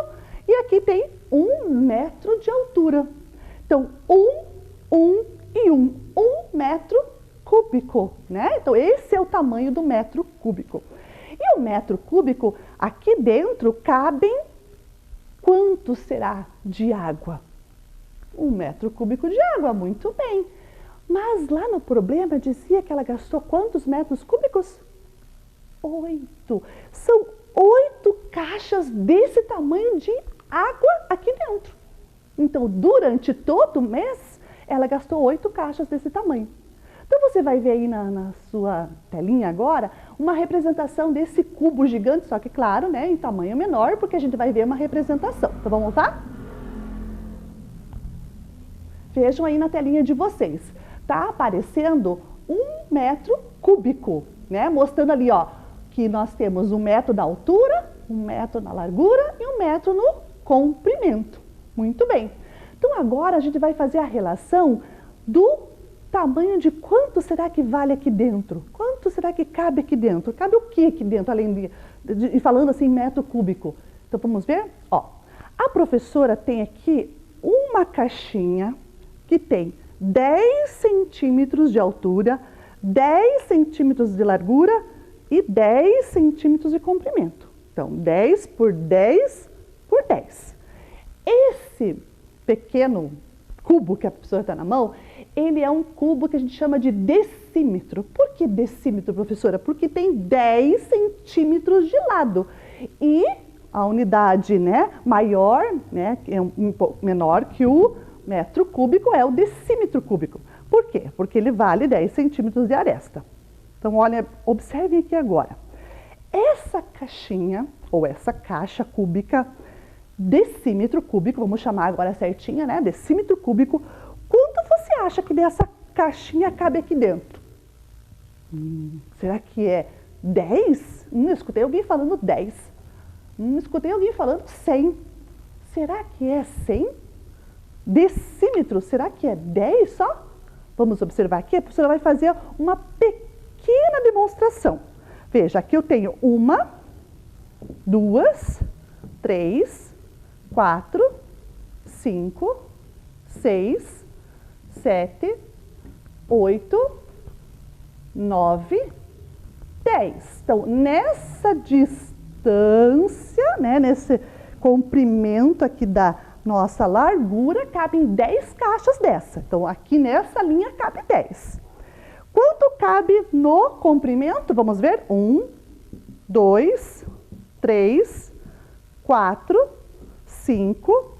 e aqui tem 1 metro de altura. Então, 1 e 1. 1 metro cúbico, né? Então, esse é o tamanho do metro cúbico. E o metro cúbico, aqui dentro, cabem quanto será de água? 1 metro cúbico de água, muito bem. Mas lá no problema dizia que ela gastou quantos metros cúbicos? 8. São 8 caixas desse tamanho de água aqui dentro. Então, durante todo o mês, ela gastou 8 caixas desse tamanho. Então, você vai ver aí na sua telinha agora uma representação desse cubo gigante, só que, claro, né, em tamanho menor, porque a gente vai ver uma representação. Então, vamos voltar? Vejam aí na telinha de vocês. Está aparecendo 1 metro cúbico, né? Mostrando ali, ó, que nós temos 1 metro na altura, 1 metro na largura e 1 metro no comprimento. Muito bem. Então, agora a gente vai fazer a relação do tamanho de quanto será que vale aqui dentro. Quanto será que cabe aqui dentro? Cabe o que aqui dentro, além de falando assim, metro cúbico? Então, vamos ver? Ó, a professora tem aqui uma caixinha que tem 10 centímetros de altura, 10 centímetros de largura e 10 centímetros de comprimento. Então, 10 por 10 por 10. Esse pequeno cubo que a professora está na mão, ele é um cubo que a gente chama de decímetro. Por que decímetro, professora? Porque tem 10 centímetros de lado. E a unidade, né, maior, né, é um pouco menor que o metro cúbico, é o decímetro cúbico. Por quê? Porque ele vale 10 centímetros de aresta. Então, olha, observem aqui agora. Essa caixinha, ou essa caixa cúbica, decímetro cúbico, vamos chamar agora certinha, né? Decímetro cúbico. Quanto você acha que dessa caixinha cabe aqui dentro? Será que é 10? Eu escutei alguém falando 10. Escutei alguém falando 100. Será que é 100? Decímetro, será que é 10 só? Vamos observar aqui, a professora vai fazer uma pequena demonstração. Veja, aqui eu tenho 1, 2, 3, 4, 5, 6, 7, 8, 9, 10. Então, nessa distância, né, nesse comprimento aqui da nossa largura, cabem 10 caixas dessa. Então, aqui nessa linha cabe 10. Quanto cabe no comprimento? Vamos ver. 1, 2, 3, 4, 5,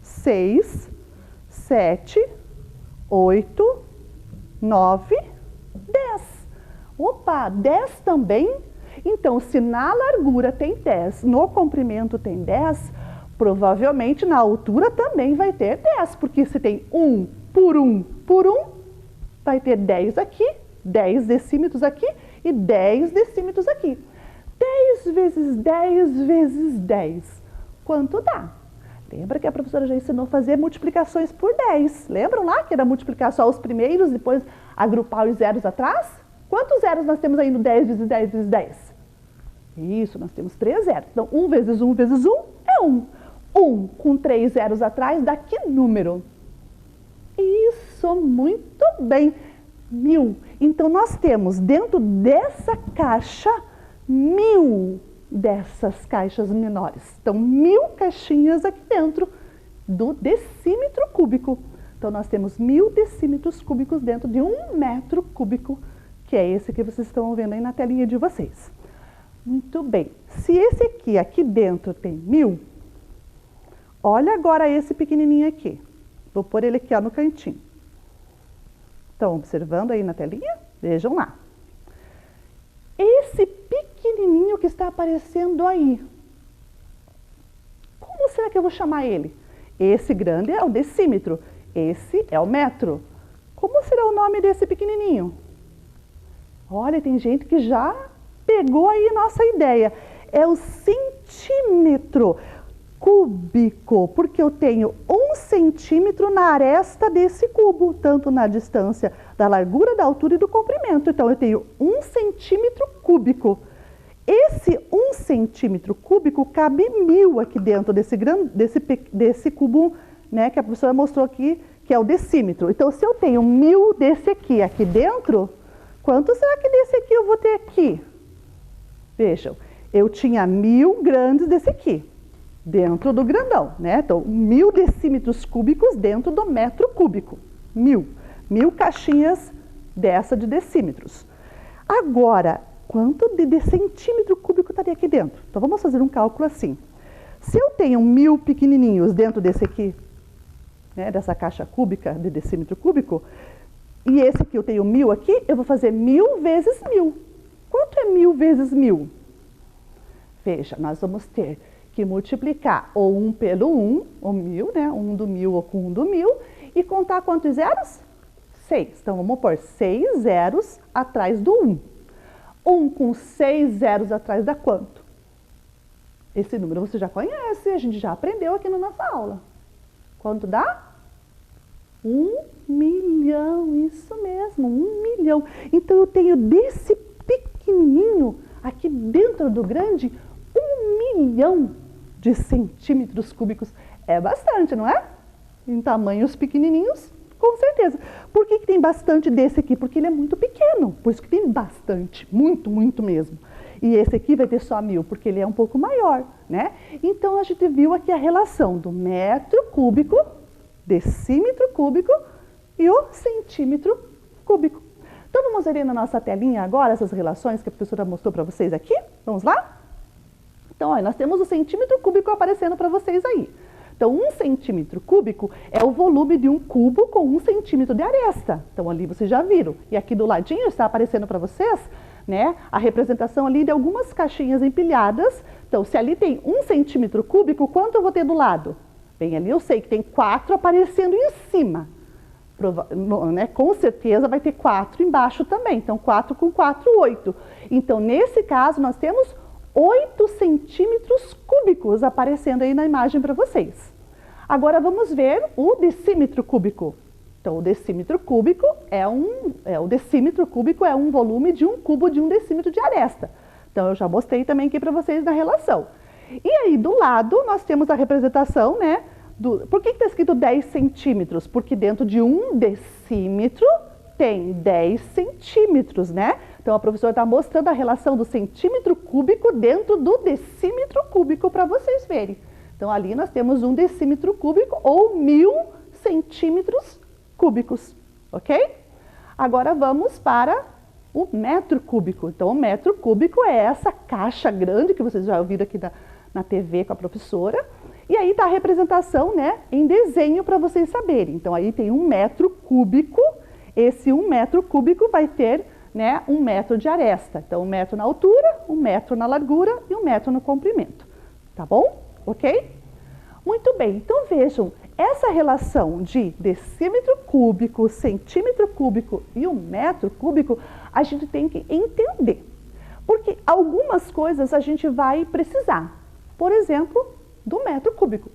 6, 7, 8, 9, 10. Opa, 10 também? Então, se na largura tem 10, no comprimento tem 10, provavelmente na altura também vai ter 10, porque se tem 1 por 1 por 1, vai ter 10 aqui, 10 decímetros aqui e 10 decímetros aqui. 10 vezes 10 vezes 10, quanto dá? Lembra que a professora já ensinou a fazer multiplicações por 10? Lembram lá que era multiplicar só os primeiros, depois agrupar os zeros atrás? Quantos zeros nós temos aí no 10 vezes 10 vezes 10? Isso, nós temos 3 zeros. Então, 1 vezes 1 vezes 1 é 1. 1 com 3 zeros atrás dá que número? Isso, muito bem. 1000. Então, nós temos dentro dessa caixa 1000 dessas caixas menores. Então, 1000 caixinhas aqui dentro do decímetro cúbico. Então, nós temos 1000 decímetros cúbicos dentro de 1 metro cúbico, que é esse que vocês estão vendo aí na telinha de vocês. Muito bem. Se esse aqui dentro tem 1000, olha agora esse pequenininho aqui. Vou pôr ele aqui, ó, no cantinho. Estão observando aí na telinha? Vejam lá. Esse pequenininho que está aparecendo aí, como será que eu vou chamar ele? Esse grande é o decímetro, esse é o metro. Como será o nome desse pequenininho? Olha, tem gente que já pegou aí a nossa ideia. É o centímetro cúbico, porque eu tenho 1 centímetro na aresta desse cubo, tanto na distância da largura, da altura e do comprimento. Então, eu tenho 1 centímetro cúbico. Esse 1 centímetro cúbico cabe 1000 aqui dentro desse cubo, né, que a professora mostrou aqui, que é o decímetro. Então, se eu tenho 1000 desse aqui dentro, quanto será que desse aqui eu vou ter aqui? Vejam, eu tinha 1000 grandes desse aqui, dentro do grandão, né? Então, 1000 decímetros cúbicos dentro do metro cúbico. 1000 caixinhas dessa de decímetros. Agora, quanto de centímetro cúbico estaria aqui dentro? Então, vamos fazer um cálculo assim. Se eu tenho 1000 pequenininhos dentro desse aqui, né, dessa caixa cúbica de decímetro cúbico, e esse aqui eu tenho 1000 aqui, eu vou fazer 1000 vezes 1000. Quanto é 1000 vezes 1000? Veja, nós vamos ter que multiplicar ou 1 pelo 1, ou 1000, né? 1 do 1000 ou com 1 do 1000, e contar quantos zeros? 6. Então, vamos pôr 6 zeros atrás do 1. 1 com 6 zeros atrás dá quanto? Esse número você já conhece, a gente já aprendeu aqui na nossa aula. Quanto dá? 1 milhão, isso mesmo, 1 milhão. Então, eu tenho desse pequenininho aqui dentro do grande 1 milhão de centímetros cúbicos. É bastante, não é? Em tamanhos pequenininhos, Com certeza. Por que tem bastante desse aqui? Porque ele é muito pequeno, por isso que tem bastante, muito, muito mesmo. E esse aqui vai ter só 1000, porque ele é um pouco maior, né? Então, a gente viu aqui a relação do metro cúbico, decímetro cúbico e o centímetro cúbico. Então, vamos ver na nossa telinha agora essas relações que a professora mostrou para vocês aqui? Vamos lá? Então, olha, nós temos o centímetro cúbico aparecendo para vocês aí. Então, 1 centímetro cúbico é o volume de um cubo com 1 centímetro de aresta. Então, ali vocês já viram. E aqui do ladinho está aparecendo para vocês, né, a representação ali de algumas caixinhas empilhadas. Então, se ali tem 1 centímetro cúbico, quanto eu vou ter do lado? Bem, ali eu sei que tem 4 aparecendo em cima. Né, com certeza vai ter 4 embaixo também. Então, 4 com 4, 8. Então, nesse caso, nós temos 8 centímetros cúbicos aparecendo aí na imagem para vocês. Agora vamos ver o decímetro cúbico. Então, o decímetro cúbico é um volume de um cubo de 1 decímetro de aresta. Então, eu já mostrei também aqui para vocês na relação. E aí, do lado, nós temos a representação, né? Por que está escrito 10 centímetros? Porque dentro de 1 decímetro tem 10 centímetros, né? Então, a professora está mostrando a relação do centímetro cúbico dentro do decímetro cúbico para vocês verem. Então, ali nós temos 1 decímetro cúbico ou 1000 centímetros cúbicos, ok? Agora vamos para o metro cúbico. Então, o metro cúbico é essa caixa grande que vocês já ouviram aqui na TV com a professora. E aí está a representação, né, em desenho para vocês saberem. Então, aí tem 1 metro cúbico. Esse 1 metro cúbico vai ter, né, 1 metro de aresta. Então, 1 metro na altura, 1 metro na largura e 1 metro no comprimento. Tá bom? Ok? Muito bem. Então, vejam, essa relação de decímetro cúbico, centímetro cúbico e 1 metro cúbico, a gente tem que entender. Porque algumas coisas a gente vai precisar. Por exemplo, do metro cúbico.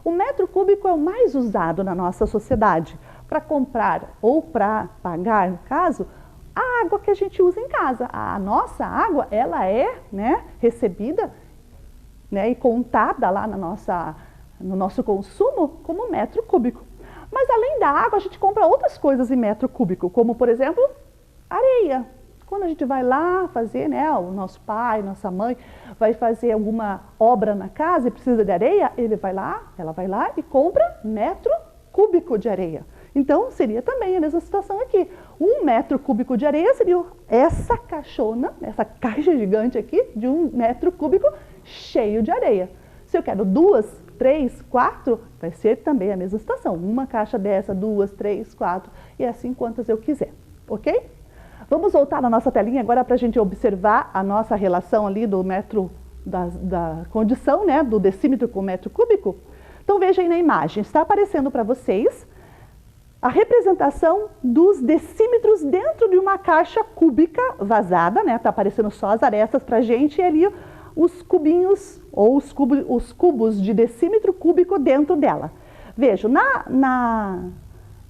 O metro cúbico é o mais usado na nossa sociedade para comprar ou para pagar, no caso, a água que a gente usa em casa. A nossa água, ela é, né, recebida, né, e contada lá no nosso consumo como metro cúbico. Mas além da água, a gente compra outras coisas em metro cúbico, como, por exemplo, areia. Quando a gente vai lá fazer, né, o nosso pai, nossa mãe, vai fazer alguma obra na casa e precisa de areia, ela vai lá e compra metro cúbico de areia. Então, seria também a mesma situação aqui. 1 metro cúbico de areia seria essa caixona, essa caixa gigante aqui, de 1 metro cúbico cheio de areia. Se eu quero 2, 3, 4, vai ser também a mesma situação. Uma caixa dessa, 2, 3, 4 e assim quantas eu quiser, ok? Vamos voltar na nossa telinha agora para a gente observar a nossa relação ali do metro, da condição, né, do decímetro com metro cúbico. Então, veja aí na imagem, está aparecendo para vocês a representação dos decímetros dentro de uma caixa cúbica vazada, né? Está aparecendo só as arestas para a gente e ali os cubinhos ou os cubos de decímetro cúbico dentro dela. Vejam,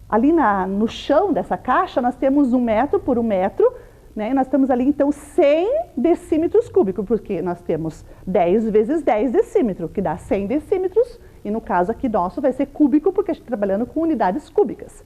ali no chão dessa caixa nós temos 1 metro por 1 metro, né? E nós temos ali então 100 decímetros cúbicos, porque nós temos 10 vezes 10 decímetros, que dá 100 decímetros. E no caso aqui nosso vai ser cúbico, porque a gente está trabalhando com unidades cúbicas.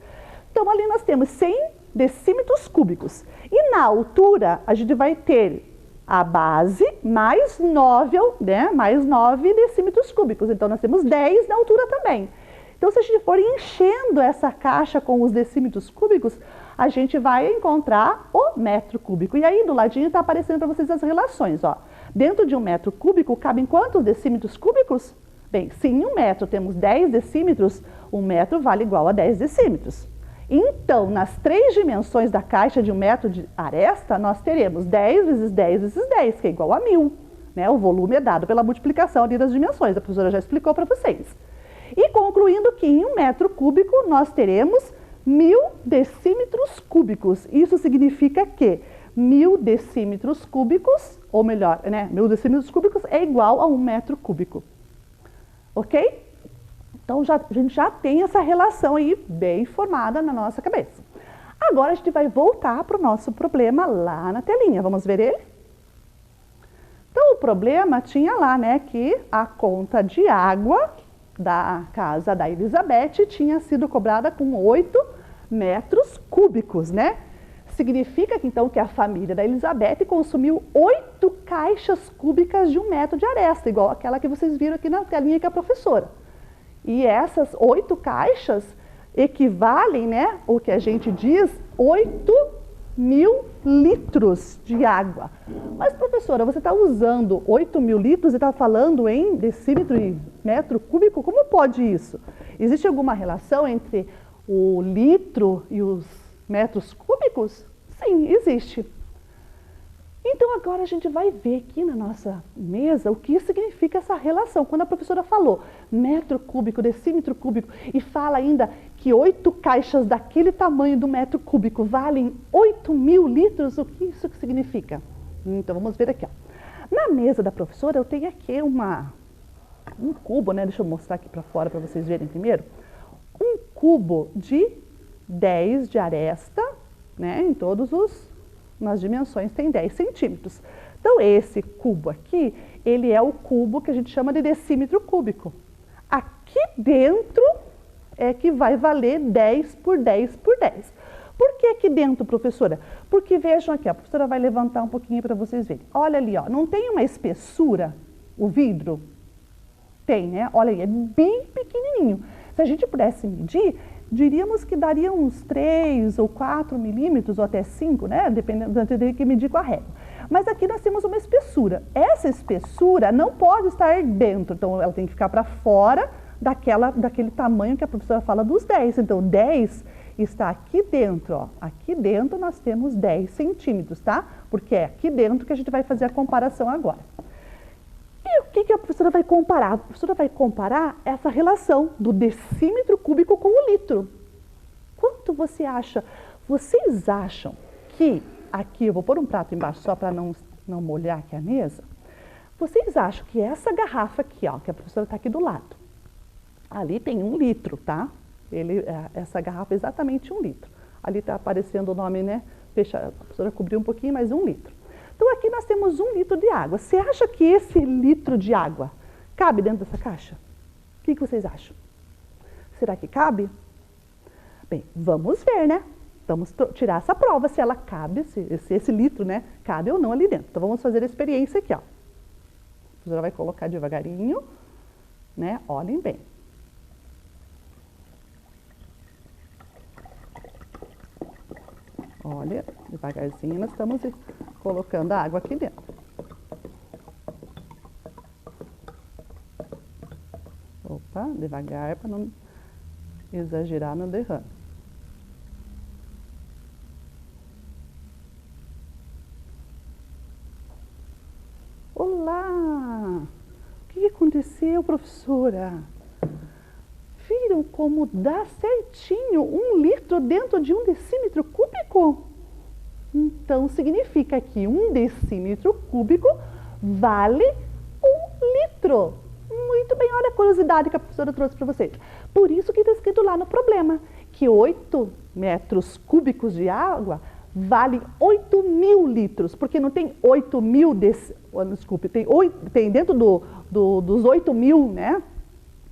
Então, ali nós temos 100 decímetros cúbicos. E na altura, a gente vai ter a base mais 9, né, mais 9 decímetros cúbicos. Então, nós temos 10 na altura também. Então, se a gente for enchendo essa caixa com os decímetros cúbicos, a gente vai encontrar o metro cúbico. E aí, do ladinho, está aparecendo para vocês as relações. Ó. Dentro de 1 metro cúbico, cabem quantos decímetros cúbicos? Bem, se em 1 metro temos 10 decímetros, 1 metro vale igual a 10 decímetros. Então, nas 3 dimensões da caixa de 1 metro de aresta, nós teremos 10 vezes 10 vezes 10, que é igual a 1000. Né? O volume é dado pela multiplicação ali das dimensões, a professora já explicou para vocês. E concluindo que em 1 metro cúbico nós teremos 1000 decímetros cúbicos. Isso significa que 1000 decímetros cúbicos, ou melhor, né, 1000 decímetros cúbicos é igual a 1 metro cúbico. Ok? Então, a gente já tem essa relação aí bem formada na nossa cabeça. Agora, a gente vai voltar para o nosso problema lá na telinha. Vamos ver ele? Então, o problema tinha lá, né, que a conta de água da casa da Elizabeth tinha sido cobrada com 8 metros cúbicos, né? Significa que, então, que a família da Elizabeth consumiu 8 caixas cúbicas de 1 metro de aresta, igual aquela que vocês viram aqui na telinha com a professora. E essas 8 caixas equivalem, né, o que a gente diz, 8.000 litros de água. Mas, professora, você está usando 8.000 litros e está falando em decímetro e metro cúbico? Como pode isso? Existe alguma relação entre o litro e os metros cúbicos? Sim, existe. Então agora a gente vai ver aqui na nossa mesa o que significa essa relação. Quando a professora falou metro cúbico, decímetro cúbico e fala ainda que 8 caixas daquele tamanho do metro cúbico valem 8.000 litros, o que isso significa? Então vamos ver aqui. Ó. Na mesa da professora eu tenho aqui um cubo, né? Deixa eu mostrar aqui para fora para vocês verem primeiro. Um cubo de 10 de aresta, né? Em nas dimensões tem 10 centímetros. Então esse cubo aqui, ele é o cubo que a gente chama de decímetro cúbico. Aqui dentro é que vai valer 10 por 10 por 10. Por que aqui dentro, professora? Porque vejam aqui, a professora vai levantar um pouquinho para vocês verem. Olha ali, ó, não tem uma espessura o vidro? Tem, né? Olha aí, é bem pequenininho. Se a gente pudesse medir, diríamos que daria uns 3 ou 4 milímetros, ou até 5, né? Dependendo, teria que medir com a régua. Mas aqui nós temos uma espessura. Essa espessura não pode estar dentro, então ela tem que ficar para fora daquele tamanho que a professora fala dos 10. Então, 10 está aqui dentro, ó. Aqui dentro nós temos 10 centímetros, tá? Porque é aqui dentro que a gente vai fazer a comparação agora. E o que a professora vai comparar? A professora vai comparar essa relação do decímetro cúbico com o litro. Quanto você acha? Vocês acham que, aqui eu vou pôr um prato embaixo só para não molhar aqui a mesa. Vocês acham que essa garrafa aqui, ó, que a professora está aqui do lado, ali tem 1 litro, tá? Essa garrafa é exatamente 1 litro. Ali está aparecendo o nome, né? A professora cobriu um pouquinho, mas 1 litro. Então aqui nós temos 1 litro de água. Você acha que esse litro de água cabe dentro dessa caixa? O que vocês acham? Será que cabe? Bem, vamos ver, né? Vamos tirar essa prova se ela cabe, se esse litro, né, cabe ou não ali dentro. Então vamos fazer a experiência aqui, ó. A professora vai colocar devagarinho, né? Olhem bem. Olha, devagarzinho nós estamos colocando a água aqui dentro. Opa, devagar para não exagerar no derrame. Olá! O que aconteceu, professora? Viram como dá certinho 1 litro dentro de 1 decímetro cúbico? Então, significa que 1 decímetro cúbico vale 1 litro. Muito bem, olha a curiosidade que a professora trouxe para vocês. Por isso que está escrito lá no problema, que 8 metros cúbicos de água vale 8.000 litros, porque não tem 8.000, desculpe, tem dentro dos 8.000, né?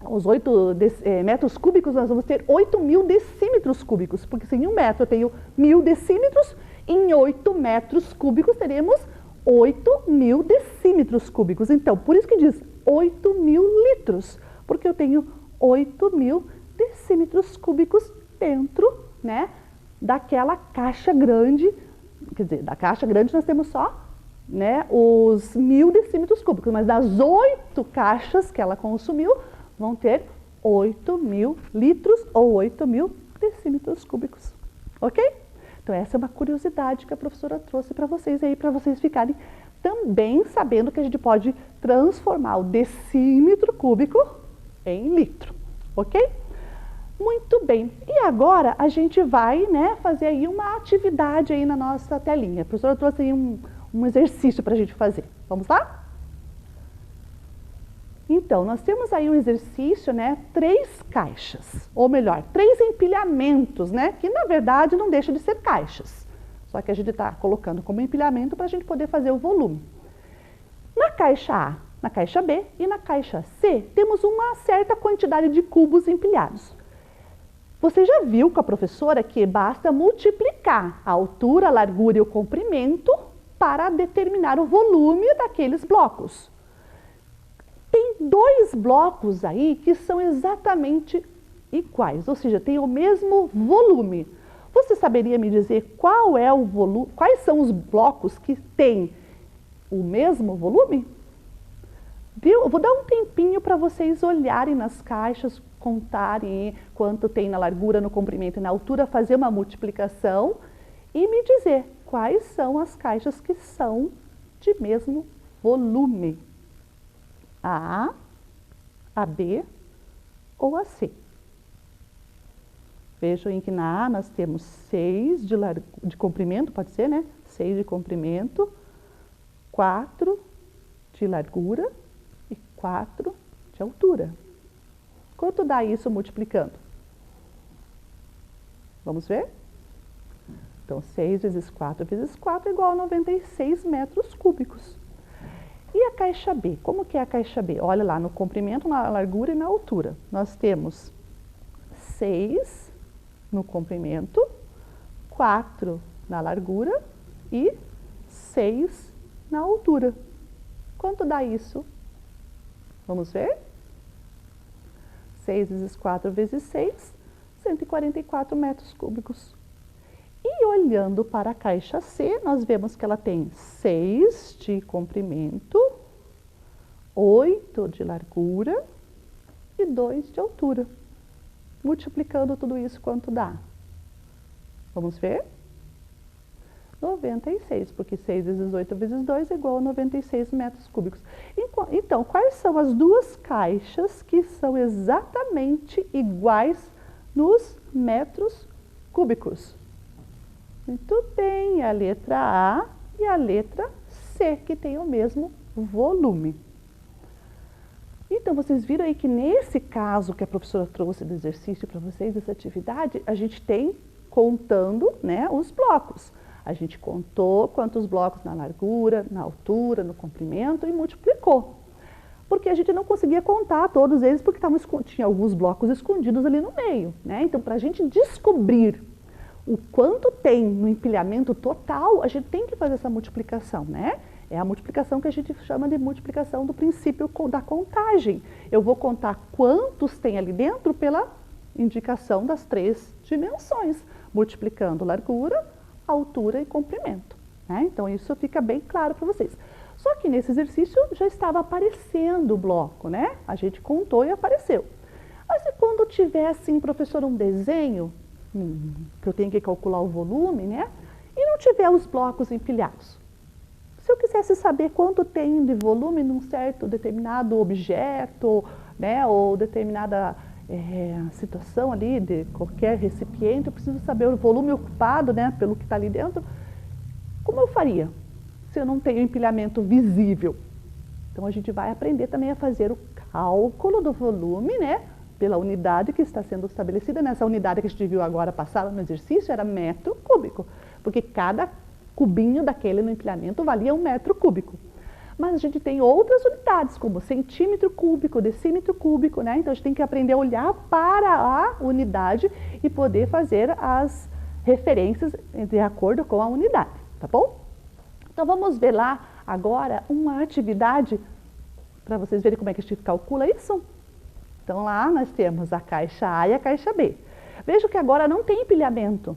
Os 8 metros cúbicos, nós vamos ter 8.000 decímetros cúbicos, porque se em 1 metro eu tenho 1.000 decímetros, em 8 metros cúbicos teremos 8.000 decímetros cúbicos. Então, por isso que diz 8.000 litros, porque eu tenho 8.000 decímetros cúbicos dentro, né, daquela caixa grande. Quer dizer, da caixa grande nós temos só, né, os 1.000 decímetros cúbicos, mas das 8 caixas que ela consumiu, vão ter 8.000 litros ou 8.000 decímetros cúbicos, ok? Então essa é uma curiosidade que a professora trouxe para vocês aí, para vocês ficarem também sabendo que a gente pode transformar o decímetro cúbico em litro, ok? Muito bem, e agora a gente vai, né, fazer aí uma atividade aí na nossa telinha. A professora trouxe aí um exercício para a gente fazer, vamos lá? Então, nós temos aí um exercício, né, 3 caixas, ou melhor, 3 empilhamentos, né, que na verdade não deixa de ser caixas. Só que a gente está colocando como empilhamento para a gente poder fazer o volume. Na caixa A, na caixa B e na caixa C, temos uma certa quantidade de cubos empilhados. Você já viu com a professora que basta multiplicar a altura, a largura e o comprimento para determinar o volume daqueles blocos. Tem 2 blocos aí que são exatamente iguais, ou seja, tem o mesmo volume. Você saberia me dizer qual é o volume, quais são os blocos que têm o mesmo volume? Viu? Eu vou dar um tempinho para vocês olharem nas caixas, contarem quanto tem na largura, no comprimento e na altura, fazer uma multiplicação e me dizer quais são as caixas que são de mesmo volume. A B ou a C. Vejam que na A nós temos 6 de comprimento, pode ser, né? 6 de comprimento, 4 de largura e 4 de altura. Quanto dá isso multiplicando? Vamos ver? Então, 6 vezes 4 vezes 4 é igual a 96 metros cúbicos. E a caixa B? Como que é a caixa B? Olha lá, no comprimento, na largura e na altura. Nós temos 6 no comprimento, 4 na largura e 6 na altura. Quanto dá isso? Vamos ver? 6 vezes 4 vezes 6, 144 metros cúbicos. E olhando para a caixa C, nós vemos que ela tem 6 de comprimento, 8 de largura e 2 de altura. Multiplicando tudo isso, quanto dá? Vamos ver? 96, porque 6 vezes 8 vezes 2 é igual a 96 metros cúbicos. Então, quais são as 2 caixas que são exatamente iguais nos metros cúbicos? Muito bem, a letra A e a letra C, que tem o mesmo volume. Então, vocês viram aí que nesse caso que a professora trouxe do exercício para vocês, dessa atividade, a gente tem contando, né, os blocos. A gente contou quantos blocos na largura, na altura, no comprimento e multiplicou. Porque a gente não conseguia contar todos eles porque tinha alguns blocos escondidos ali no meio, né? Então, para a gente descobrir o quanto tem no empilhamento total, a gente tem que fazer essa multiplicação, né? É a multiplicação que a gente chama de multiplicação do princípio da contagem. Eu vou contar quantos tem ali dentro pela indicação das 3 dimensões, multiplicando largura, altura e comprimento, né? Então, isso fica bem claro para vocês. Só que nesse exercício já estava aparecendo o bloco, né? A gente contou e apareceu. Mas e quando tiver, assim, professor, um desenho, que eu tenho que calcular o volume, né? E não tiver os blocos empilhados? Se eu quisesse saber quanto tem de volume num certo determinado objeto, né? Ou determinada situação ali de qualquer recipiente, eu preciso saber o volume ocupado, né, pelo que está ali dentro. Como eu faria se eu não tenho empilhamento visível? Então, a gente vai aprender também a fazer o cálculo do volume, né, pela unidade que está sendo estabelecida. Nessa unidade que a gente viu agora passada no exercício era metro cúbico, porque cada cubinho daquele no empilhamento valia 1 metro cúbico. Mas a gente tem outras unidades, como centímetro cúbico, decímetro cúbico, né? Então, a gente tem que aprender a olhar para a unidade e poder fazer as referências de acordo com a unidade, tá bom? Então, vamos ver lá agora uma atividade para vocês verem como é que a gente calcula isso. Então, lá nós temos a caixa A e a caixa B. Vejam que agora não tem empilhamento.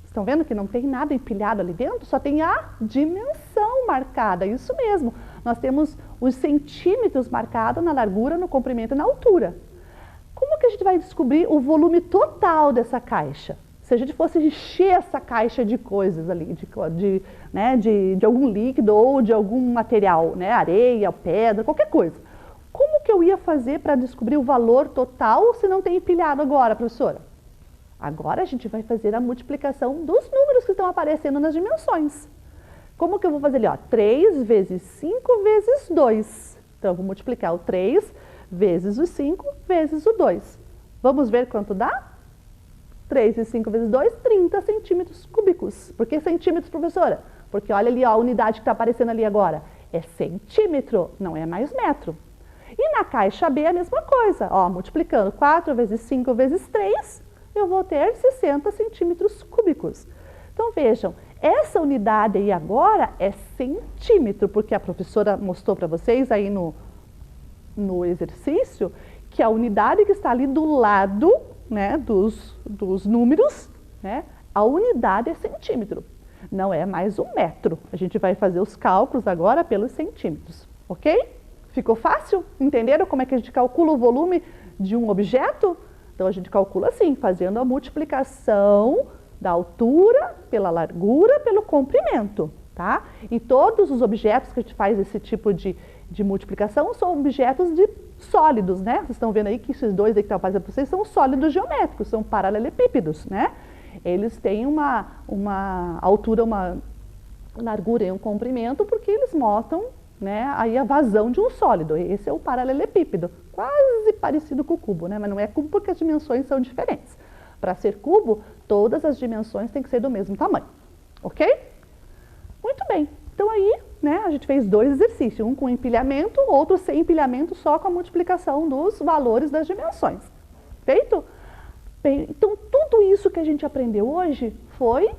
Estão vendo que não tem nada empilhado ali dentro? Só tem a dimensão marcada, isso mesmo. Nós temos os centímetros marcados na largura, no comprimento e na altura. Como que a gente vai descobrir o volume total dessa caixa? Se a gente fosse encher essa caixa de coisas ali, de algum líquido ou de algum material, né? Areia, pedra, qualquer coisa. Como que eu ia fazer para descobrir o valor total se não tem empilhado agora, professora? Agora a gente vai fazer a multiplicação dos números que estão aparecendo nas dimensões. Como que eu vou fazer ali? Ó, 3 vezes 5 vezes 2. Então, eu vou multiplicar o 3 vezes o 5 vezes o 2. Vamos ver quanto dá? 3 vezes 5 vezes 2, 30 centímetros cúbicos. Por que centímetros, professora? Porque olha ali, ó, a unidade que está aparecendo ali agora. É centímetro, não é mais metro. E na caixa B a mesma coisa. Ó, multiplicando 4 vezes 5 vezes 3, eu vou ter 60 centímetros cúbicos. Então vejam, essa unidade aí agora é centímetro, porque a professora mostrou para vocês aí no exercício que a unidade que está ali do lado, né, dos números, né, a unidade é centímetro, não é mais um metro. A gente vai fazer os cálculos agora pelos centímetros, ok? Ficou fácil? Entenderam como é que a gente calcula o volume de um objeto? Então a gente calcula assim, fazendo a multiplicação da altura pela largura pelo comprimento, tá? E todos os objetos que a gente faz esse tipo de multiplicação são objetos de sólidos, né? Vocês estão vendo aí que esses dois aí que estão fazendo para vocês são sólidos geométricos, são paralelepípedos, né? Eles têm uma altura, uma largura e um comprimento porque eles mostram, né, aí a vazão de um sólido. Esse é o paralelepípedo, quase parecido com o cubo, né? Mas não é cubo porque as dimensões são diferentes. Para ser cubo, todas as dimensões têm que ser do mesmo tamanho, ok? Muito bem, então aí, né, a gente fez dois exercícios, um com empilhamento, outro sem empilhamento, só com a multiplicação dos valores das dimensões. Feito? Bem, então tudo isso que a gente aprendeu hoje foi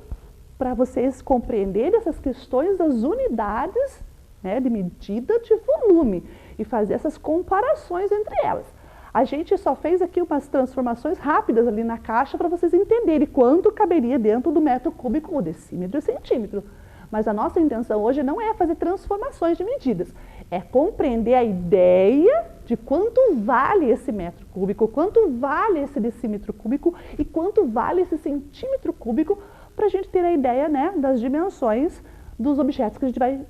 para vocês compreenderem essas questões das unidades, né, de medida de volume e fazer essas comparações entre elas. A gente só fez aqui umas transformações rápidas ali na caixa para vocês entenderem quanto caberia dentro do metro cúbico, ou decímetro e centímetro. Mas a nossa intenção hoje não é fazer transformações de medidas, é compreender a ideia de quanto vale esse metro cúbico, quanto vale esse decímetro cúbico e quanto vale esse centímetro cúbico, para a gente ter a ideia, né, das dimensões dos objetos que a gente vai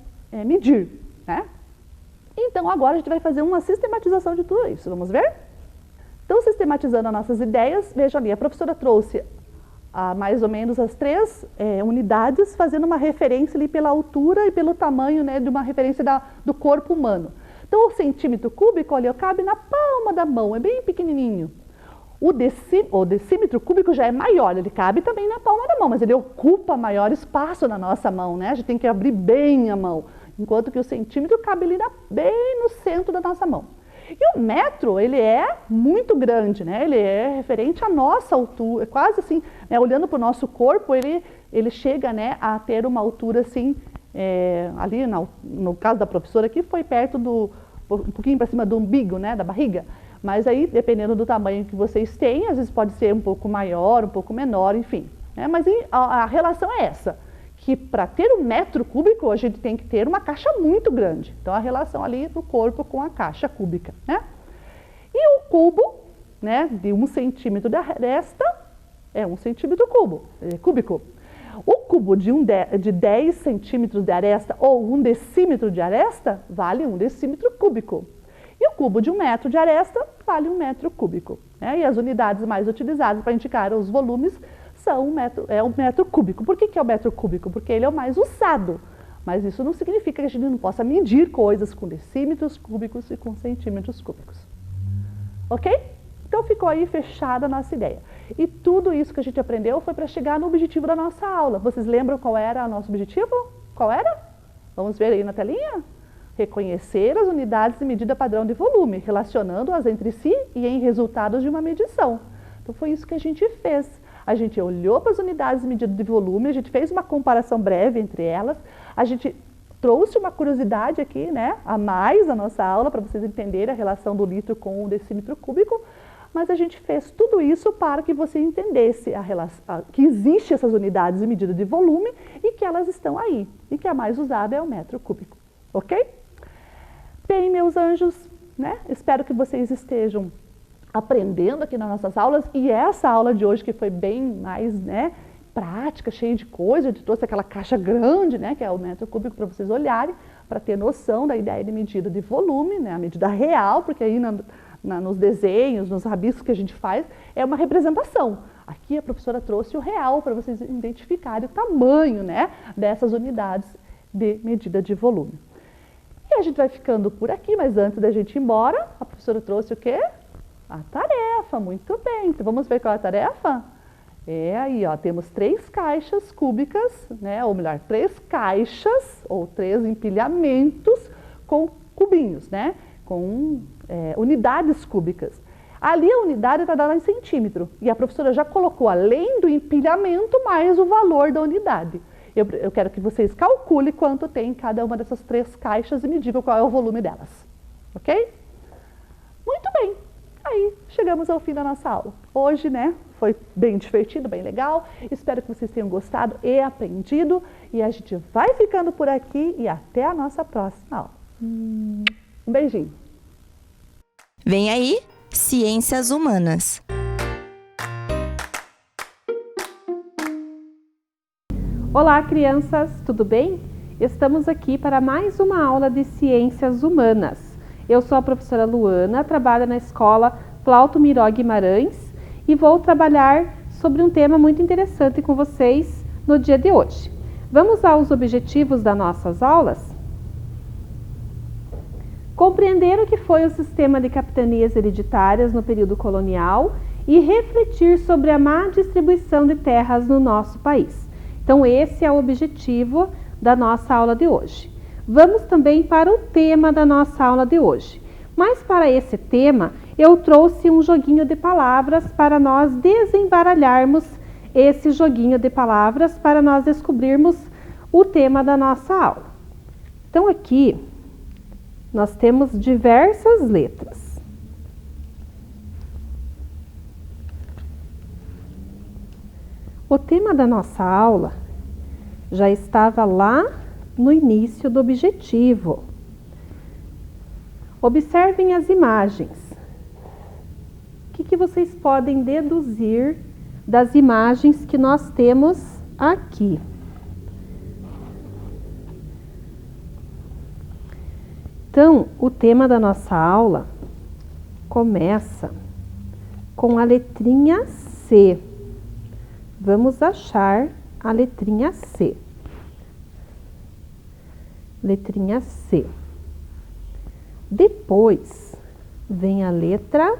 medir, né? Então agora a gente vai fazer uma sistematização de tudo isso, vamos ver? Então, sistematizando as nossas ideias, veja ali, a professora trouxe mais ou menos as três unidades, fazendo uma referência ali pela altura e pelo tamanho, né, de uma referência do corpo humano. Então, o centímetro cúbico, olha, cabe na palma da mão, é bem pequenininho. O decímetro cúbico já é maior, ele cabe também na palma da mão, mas ele ocupa maior espaço na nossa mão, né? A gente tem que abrir bem a mão, enquanto que o centímetro cabe ali bem no centro da nossa mão. E o metro, ele é muito grande, né? Ele é referente à nossa altura, quase assim, né? Olhando para o nosso corpo, ele chega, né, a ter uma altura assim, ali no caso da professora aqui, foi perto um pouquinho para cima do umbigo, né, da barriga. Mas aí, dependendo do tamanho que vocês têm, às vezes pode ser um pouco maior, um pouco menor, enfim. Né? Mas a relação é essa, que para ter um metro cúbico, a gente tem que ter uma caixa muito grande. Então, a relação ali do corpo com a caixa cúbica. Né? E o cubo, né, de 1 centímetro de aresta, é 1 centímetro cúbico. O cubo de 10 centímetros de aresta ou 1 decímetro de aresta vale 1 decímetro cúbico. E o cubo de 1 metro de aresta vale 1 metro cúbico. Né? E as unidades mais utilizadas para indicar os volumes são o metro cúbico. Por que é o metro cúbico? Porque ele é o mais usado. Mas isso não significa que a gente não possa medir coisas com decímetros cúbicos e com centímetros cúbicos. Ok? Então ficou aí fechada a nossa ideia. E tudo isso que a gente aprendeu foi para chegar no objetivo da nossa aula. Vocês lembram qual era o nosso objetivo? Qual era? Vamos ver aí na telinha? Reconhecer as unidades de medida padrão de volume, relacionando-as entre si e em resultados de uma medição. Então foi isso que a gente fez. A gente olhou para as unidades de medida de volume, a gente fez uma comparação breve entre elas, a gente trouxe uma curiosidade aqui, né, a mais na nossa aula, para vocês entenderem a relação do litro com o decímetro cúbico, mas a gente fez tudo isso para que você entendesse que existem essas unidades de medida de volume e que elas estão aí, e que a mais usada é o metro cúbico, ok? Bem, meus anjos, né, espero que vocês estejam aprendendo aqui nas nossas aulas, e essa aula de hoje que foi bem mais, né, prática, cheia de coisa, eu trouxe aquela caixa grande, né, que é o metro cúbico, para vocês olharem, para ter noção da ideia de medida de volume, né, a medida real, porque aí nos desenhos, nos rabiscos que a gente faz, é uma representação. Aqui a professora trouxe o real para vocês identificarem o tamanho, né, dessas unidades de medida de volume. E a gente vai ficando por aqui, mas antes da gente ir embora, a professora trouxe o quê? A tarefa, muito bem. Então vamos ver qual é a tarefa? É aí, ó, temos 3 caixas cúbicas, né, ou melhor, 3 caixas ou 3 empilhamentos com cubinhos, né, com unidades cúbicas. Ali a unidade está dada em centímetro e a professora já colocou, além do empilhamento, mais o valor da unidade. Eu quero que vocês calculem quanto tem em cada uma dessas 3 caixas e me digam qual é o volume delas. Ok? Muito bem. Aí chegamos ao fim da nossa aula. Hoje, né, foi bem divertido, bem legal. Espero que vocês tenham gostado e aprendido. E a gente vai ficando por aqui e até a nossa próxima aula. Um beijinho. Vem aí, Ciências Humanas. Olá, crianças, tudo bem? Estamos aqui para mais uma aula de Ciências Humanas. Eu sou a professora Luana, trabalho na escola Plauto Miró Guimarães e vou trabalhar sobre um tema muito interessante com vocês no dia de hoje. Vamos aos objetivos das nossas aulas? Compreender o que foi o sistema de capitanias hereditárias no período colonial e refletir sobre a má distribuição de terras no nosso país. Então, esse é o objetivo da nossa aula de hoje. Vamos também para o tema da nossa aula de hoje. Mas para esse tema, eu trouxe um joguinho de palavras para nós desembaralharmos esse joguinho de palavras para nós descobrirmos o tema da nossa aula. Então, aqui nós temos diversas letras. O tema da nossa aula já estava lá no início do objetivo. Observem as imagens. O que vocês podem deduzir das imagens que nós temos aqui? Então, o tema da nossa aula começa com a letrinha C. Vamos achar a letrinha C. Letrinha C. Depois vem a letra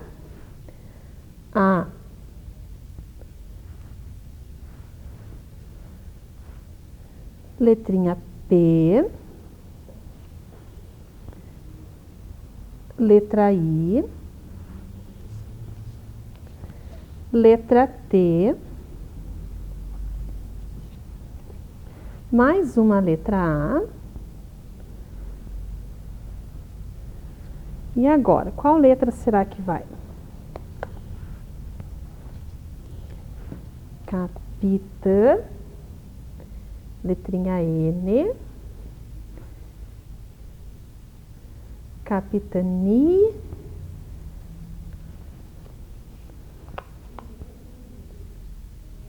A. Letrinha P. Letra I. Letra T. Mais uma letra A. E agora, qual letra será que vai? Capitã. Letrinha N. Capitania.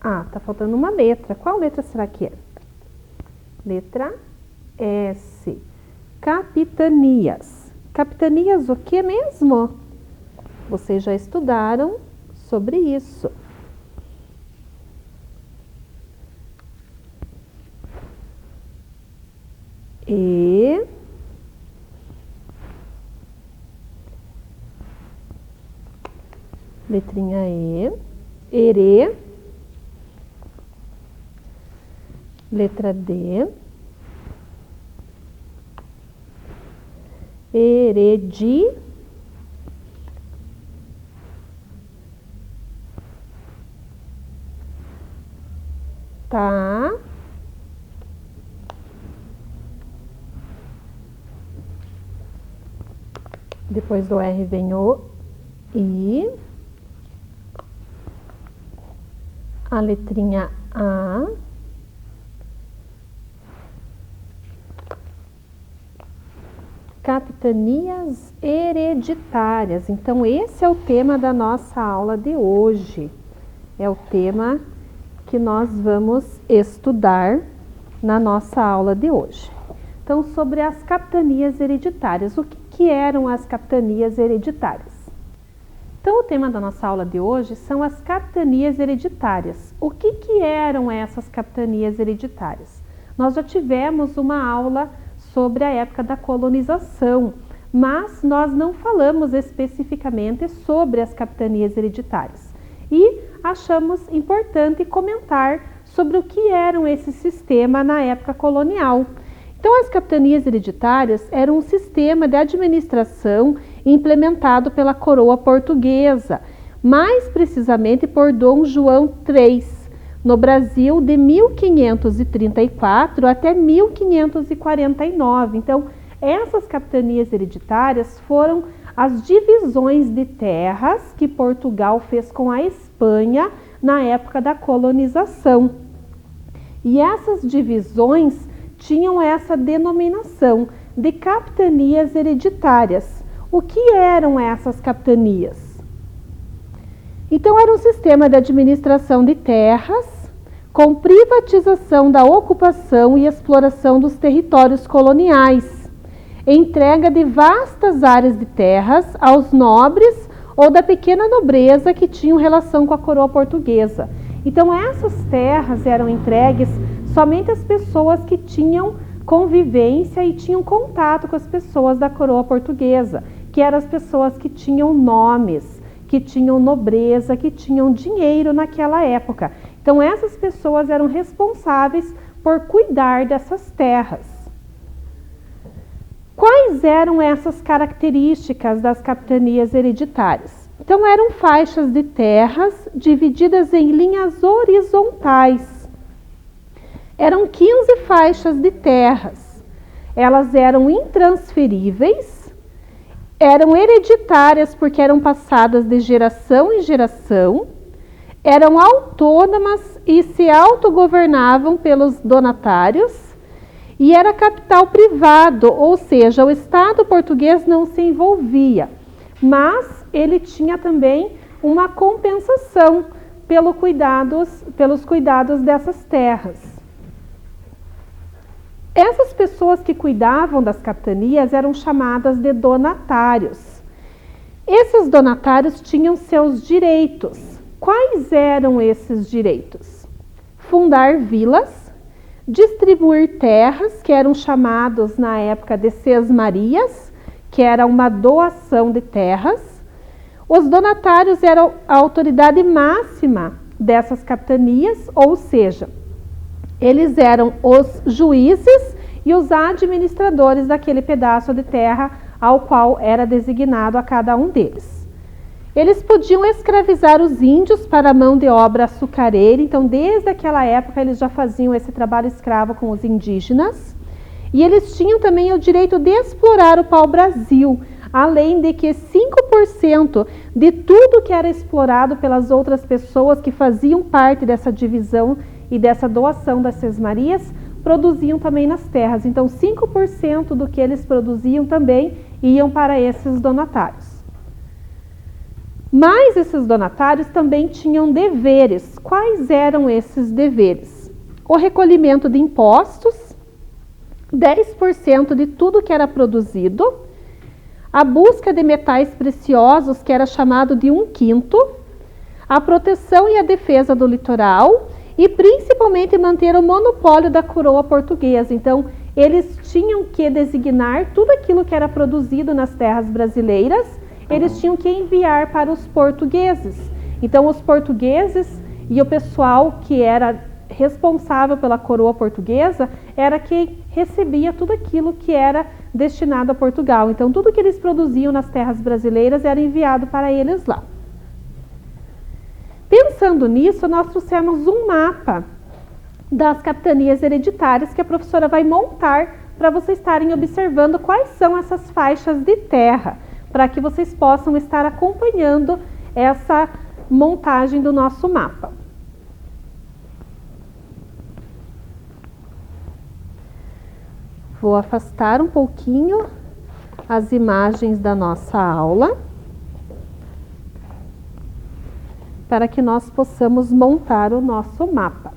Ah, tá faltando uma letra. Qual letra será que é? Letra S. Capitanias. Capitanias o que mesmo? Vocês já estudaram sobre isso. E letrinha E. Ere. Letra D. Heredi. Tá. Depois do R vem o I. A letrinha A. Capitanias hereditárias. Então, esse é o tema da nossa aula de hoje. É o tema que nós vamos estudar na nossa aula de hoje. Então, sobre as capitanias hereditárias. O que eram as capitanias hereditárias? Então, o tema da nossa aula de hoje são as capitanias hereditárias. O que eram essas capitanias hereditárias? Nós já tivemos uma aula sobre a época da colonização, mas nós não falamos especificamente sobre as capitanias hereditárias. E achamos importante comentar sobre o que eram esse sistema na época colonial. Então, as capitanias hereditárias eram um sistema de administração implementado pela coroa portuguesa, mais precisamente por Dom João III, no Brasil de 1534 até 1549. Então, essas capitanias hereditárias foram as divisões de terras que Portugal fez com a Espanha na época da colonização. E essas divisões tinham essa denominação de capitanias hereditárias. O que eram essas capitanias? Então, era um sistema de administração de terras com privatização da ocupação e exploração dos territórios coloniais, entrega de vastas áreas de terras aos nobres ou da pequena nobreza que tinham relação com a coroa portuguesa. Então, essas terras eram entregues somente às pessoas que tinham convivência e tinham contato com as pessoas da coroa portuguesa, que eram as pessoas que tinham nomes, que tinham nobreza, que tinham dinheiro naquela época. Então, essas pessoas eram responsáveis por cuidar dessas terras. Quais eram essas características das capitanias hereditárias? Então, eram faixas de terras divididas em linhas horizontais. Eram 15 faixas de terras. Elas eram intransferíveis, eram hereditárias porque eram passadas de geração em geração, eram autônomas e se autogovernavam pelos donatários, e era capital privado, ou seja, o Estado português não se envolvia, mas ele tinha também uma compensação pelos cuidados dessas terras. Essas pessoas que cuidavam das capitanias eram chamadas de donatários. Esses donatários tinham seus direitos. Quais eram esses direitos? Fundar vilas, distribuir terras, que eram chamados na época de sesmarias, que era uma doação de terras. Os donatários eram a autoridade máxima dessas capitanias, ou seja, eles eram os juízes e os administradores daquele pedaço de terra ao qual era designado a cada um deles. Eles podiam escravizar os índios para a mão de obra açucareira, então desde aquela época eles já faziam esse trabalho escravo com os indígenas. E eles tinham também o direito de explorar o pau-brasil, além de que 5% de tudo que era explorado pelas outras pessoas que faziam parte dessa divisão e dessa doação das sesmarias, produziam também nas terras. Então 5% do que eles produziam também iam para esses donatários. Mas esses donatários também tinham deveres. Quais eram esses deveres? O recolhimento de impostos, 10% de tudo que era produzido, a busca de metais preciosos, que era chamado de 1/5, a proteção e a defesa do litoral e principalmente manter o monopólio da coroa portuguesa. Então, eles tinham que designar tudo aquilo que era produzido nas terras brasileiras, eles tinham que enviar para os portugueses. Então, os portugueses e o pessoal que era responsável pela coroa portuguesa era quem recebia tudo aquilo que era destinado a Portugal. Então, tudo que eles produziam nas terras brasileiras era enviado para eles lá. Pensando nisso, nós trouxemos um mapa das capitanias hereditárias que a professora vai montar para vocês estarem observando quais são essas faixas de terra, para que vocês possam estar acompanhando essa montagem do nosso mapa. Vou afastar um pouquinho as imagens da nossa aula para que nós possamos montar o nosso mapa.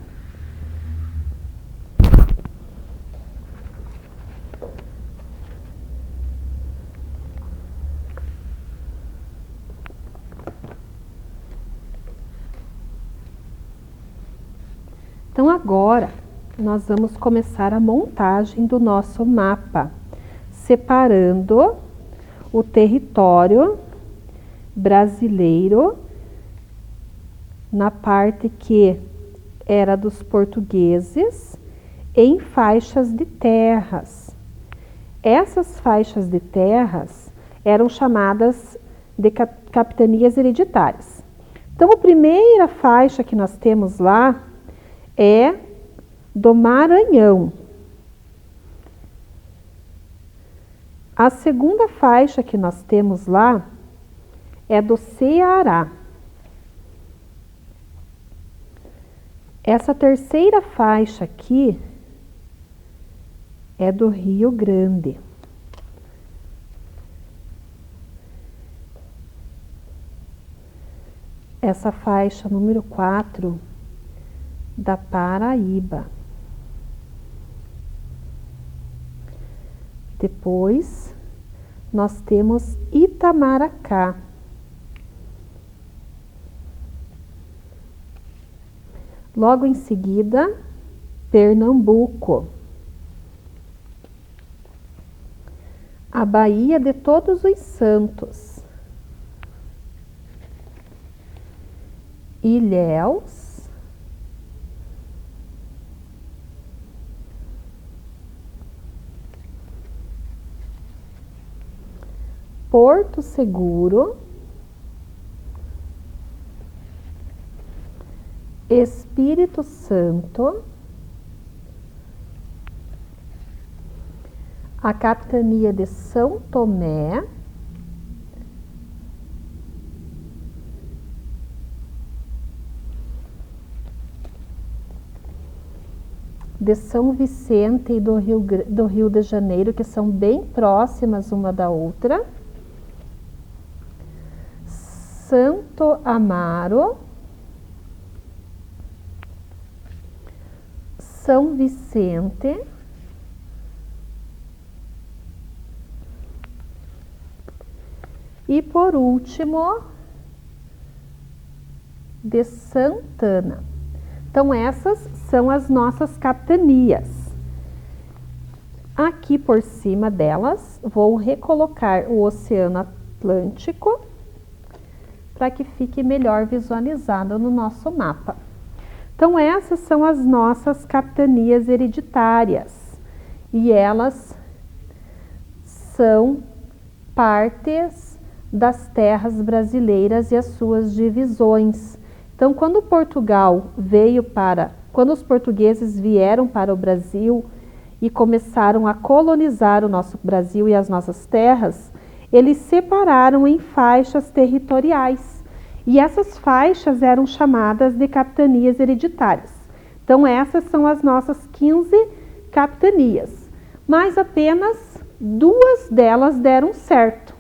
Então, agora, nós vamos começar a montagem do nosso mapa, separando o território brasileiro na parte que era dos portugueses em faixas de terras. Essas faixas de terras eram chamadas de capitanias hereditárias. Então, a primeira faixa que nós temos lá é do Maranhão. A segunda faixa que nós temos lá é do Ceará. Essa terceira faixa aqui é do Rio Grande. Essa faixa número 4 da Paraíba. Depois, nós temos Itamaracá. Logo em seguida, Pernambuco. A Baía de Todos os Santos. Ilhéus. Porto Seguro. Espírito Santo. A capitania de São Tomé. De São Vicente e do Rio de Janeiro, que são bem próximas uma da outra. Santo Amaro. São Vicente. E por último, de Santana. Então, essas são as nossas capitanias. Aqui por cima delas, vou recolocar o Oceano Atlântico para que fique melhor visualizado no nosso mapa. Então, essas são as nossas capitanias hereditárias e elas são partes das terras brasileiras e as suas divisões. Então, quando os portugueses vieram para o Brasil e começaram a colonizar o nosso Brasil e as nossas terras, eles separaram em faixas territoriais. E essas faixas eram chamadas de capitanias hereditárias. Então, essas são as nossas 15 capitanias. Mas apenas 2 delas deram certo.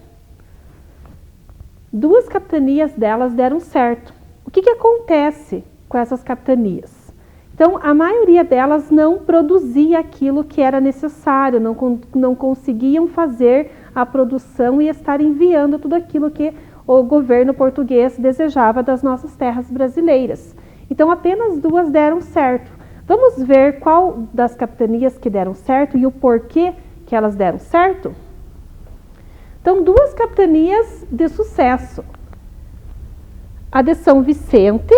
2 capitanias delas deram certo. O que acontece com essas capitanias? Então, a maioria delas não produzia aquilo que era necessário, não conseguiam fazer a produção e estar enviando tudo aquilo que o governo português desejava das nossas terras brasileiras. Então, apenas 2 deram certo. Vamos ver qual das capitanias que deram certo e o porquê que elas deram certo? Então, 2 capitanias de sucesso. A de São Vicente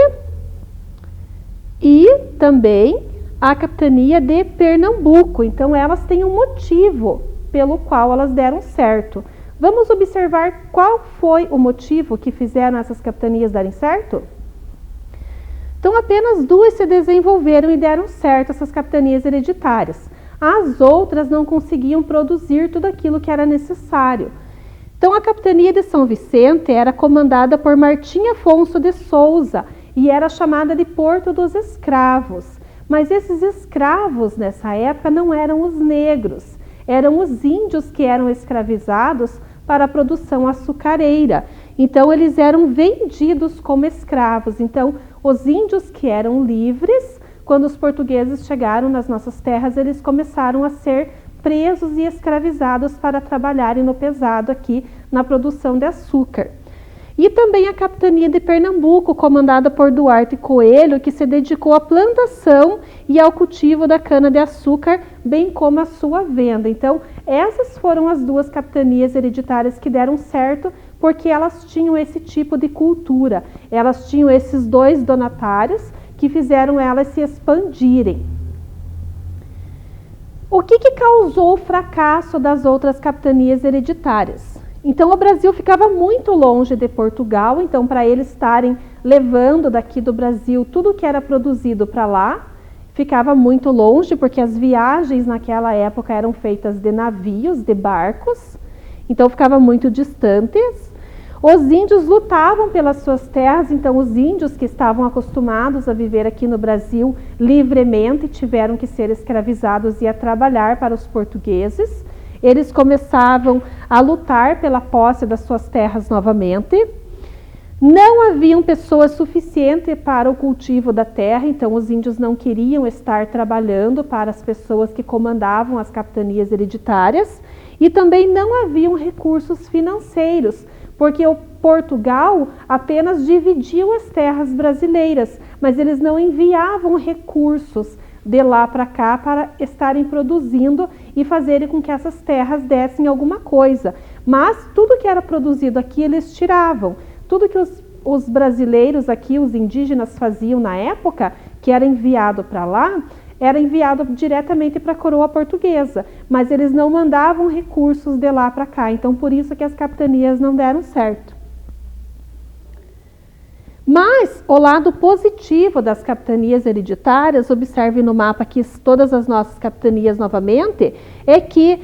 e também a capitania de Pernambuco. Então, elas têm um motivo pelo qual elas deram certo. Vamos observar qual foi o motivo que fizeram essas capitanias darem certo? Então, apenas 2 se desenvolveram e deram certo, essas capitanias hereditárias. As outras não conseguiam produzir tudo aquilo que era necessário. Então, a capitania de São Vicente era comandada por Martim Afonso de Souza e era chamada de Porto dos Escravos. Mas esses escravos, nessa época, não eram os negros, eram os índios que eram escravizados para a produção açucareira. Então, eles eram vendidos como escravos. Então, os índios que eram livres, quando os portugueses chegaram nas nossas terras, eles começaram a ser presos e escravizados para trabalharem no pesado aqui na produção de açúcar. E também a capitania de Pernambuco, comandada por Duarte Coelho, que se dedicou à plantação e ao cultivo da cana-de-açúcar, bem como à sua venda. Então, essas foram as 2 capitanias hereditárias que deram certo, porque elas tinham esse tipo de cultura. Elas tinham esses 2 donatários que fizeram elas se expandirem. O que causou o fracasso das outras capitanias hereditárias? Então, o Brasil ficava muito longe de Portugal, então, para eles estarem levando daqui do Brasil tudo que era produzido para lá, ficava muito longe, porque as viagens naquela época eram feitas de navios, de barcos, então ficava muito distantes. Os índios lutavam pelas suas terras, então os índios que estavam acostumados a viver aqui no Brasil livremente tiveram que ser escravizados e a trabalhar para os portugueses. Eles começavam a lutar pela posse das suas terras novamente. Não haviam pessoas suficientes para o cultivo da terra, então os índios não queriam estar trabalhando para as pessoas que comandavam as capitanias hereditárias, e também não haviam recursos financeiros, porque o Portugal apenas dividiu as terras brasileiras, mas eles não enviavam recursos de lá para cá para estarem produzindo e fazerem com que essas terras dessem alguma coisa. Mas tudo que era produzido aqui eles tiravam. Tudo que os brasileiros aqui, os indígenas, faziam na época, que era enviado para lá, era enviado diretamente para a coroa portuguesa, mas eles não mandavam recursos de lá para cá, então por isso que as capitanias não deram certo. Mas o lado positivo das capitanias hereditárias, observe no mapa aqui todas as nossas capitanias novamente, é que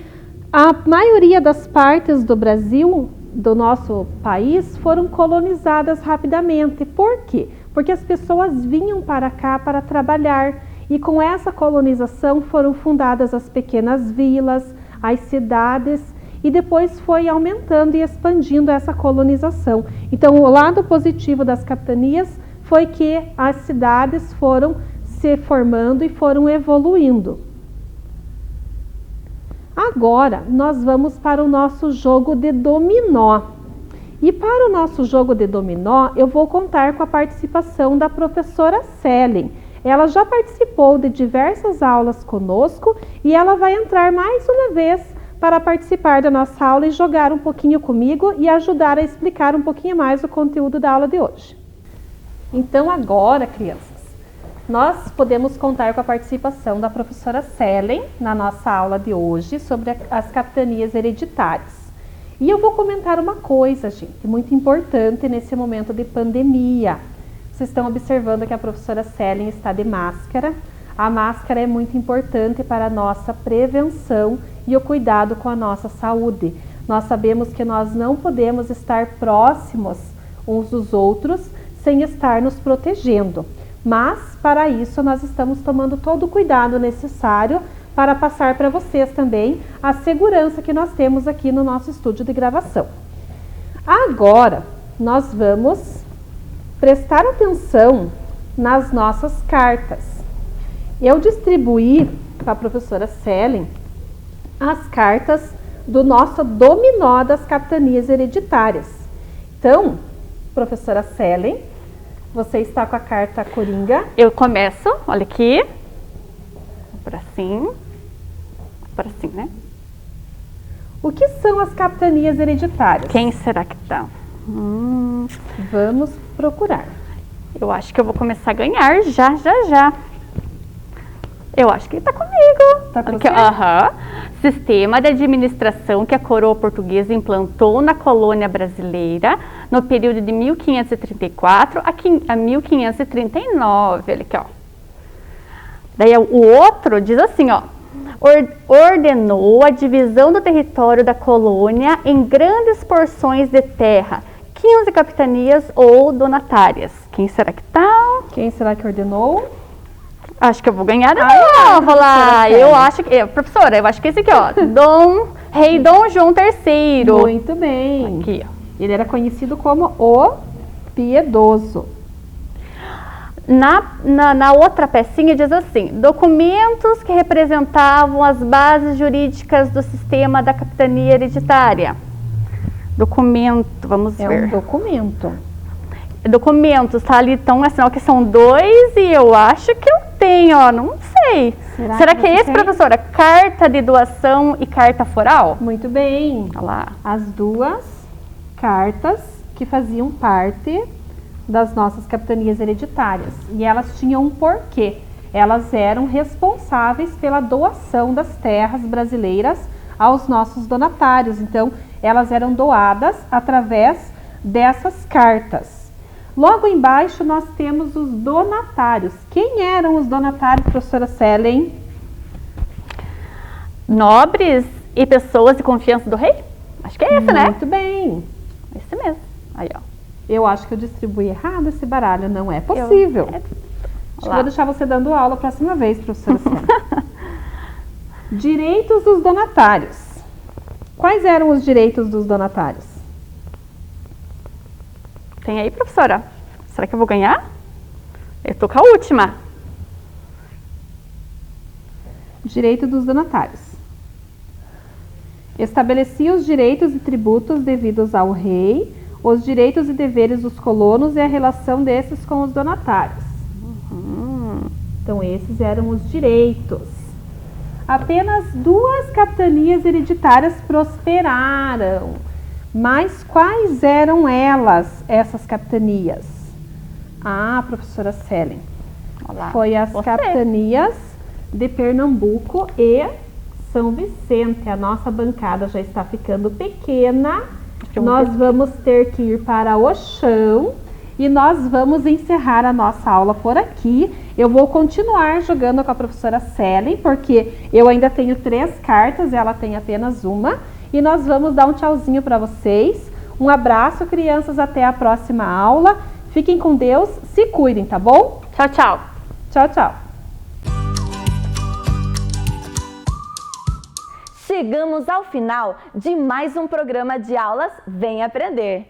a maioria das partes do Brasil, do nosso país, foram colonizadas rapidamente. Por quê? Porque as pessoas vinham para cá para trabalhar, e com essa colonização foram fundadas as pequenas vilas, as cidades, e depois foi aumentando e expandindo essa colonização. Então, o lado positivo das capitanias foi que as cidades foram se formando e foram evoluindo. Agora, nós vamos para o nosso jogo de dominó. E para o nosso jogo de dominó, eu vou contar com a participação da professora Célia. Ela já participou de diversas aulas conosco e ela vai entrar mais uma vez para participar da nossa aula e jogar um pouquinho comigo e ajudar a explicar um pouquinho mais o conteúdo da aula de hoje. Então agora, crianças, nós podemos contar com a participação da professora Célia na nossa aula de hoje sobre as capitanias hereditárias. E eu vou comentar uma coisa, gente, muito importante nesse momento de pandemia. Vocês estão observando que a professora Célia está de máscara. A máscara é muito importante para a nossa prevenção e o cuidado com a nossa saúde. Nós sabemos que nós não podemos estar próximos uns dos outros sem estar nos protegendo. Mas, para isso, nós estamos tomando todo o cuidado necessário para passar para vocês também a segurança que nós temos aqui no nosso estúdio de gravação. Agora, nós vamos prestar atenção nas nossas cartas. Eu distribuí para a professora Célia as cartas do nosso dominó das capitanias hereditárias. Então, professora Célia, você está com a carta Coringa. Eu começo, olha aqui, por assim, né? O que são as capitanias hereditárias? Quem será que tá? Vamos procurar. Eu acho que eu vou começar a ganhar já. Eu acho que ele tá comigo. Tá com aqui, você? Sistema de administração que a coroa portuguesa implantou na colônia brasileira no período de 1534 a 1539. Olha aqui, ó. Daí o outro diz assim, ó. Ordenou a divisão do território da colônia em grandes porções de terra, 15 capitanias ou donatárias. Quem será que tá? Quem será que ordenou? Acho que eu vou ganhar de novo lá. Eu acho que, professora, eu acho que esse aqui, ó, Rei Dom João III. Muito bem. Aqui, ó. Ele era conhecido como o Piedoso. Na outra pecinha diz assim, documentos que representavam as bases jurídicas do sistema da capitania hereditária. Documento, vamos ver. É um documento. Documentos, tá ali, então é sinal que são 2 e eu acho que eu tenho, ó, não sei. Será que é esse, professora? Carta de doação e carta foral? Muito bem. Olha lá. As duas cartas que faziam parte das nossas capitanias hereditárias. E elas tinham um porquê. elas eram responsáveis pela doação das terras brasileiras aos nossos donatários. Então, elas eram doadas através dessas cartas. Logo embaixo nós temos os donatários. Quem eram os donatários, professora Selen? Nobres e pessoas de confiança do rei? Acho que é esse, né? Muito bem. Esse mesmo. Aí, ó. Eu acho que eu distribuí errado esse baralho, não é possível. Acho que vou deixar você dando aula a próxima vez, professora Selen. Direitos dos donatários. Quais eram os direitos dos donatários? Tem aí, professora? Será que eu vou ganhar? Eu tô com a última. Direito dos donatários. Estabelecia os direitos e tributos devidos ao rei, os direitos e deveres dos colonos e a relação desses com os donatários. Então, esses eram os direitos. Apenas 2 capitanias hereditárias prosperaram. Mas quais eram elas, essas capitanias? Ah, professora Selen. Olá. Foi as capitanias de Pernambuco e São Vicente. A nossa bancada já está ficando pequena. Nós vamos ter que ir para o chão e nós vamos encerrar a nossa aula por aqui. Eu vou continuar jogando com a professora Selen, porque eu ainda tenho 3 cartas e ela tem apenas uma. E nós vamos dar um tchauzinho para vocês. Um abraço, crianças, até a próxima aula. Fiquem com Deus, se cuidem, tá bom? Tchau, tchau. Tchau, tchau. Chegamos ao final de mais um programa de aulas Vem Aprender.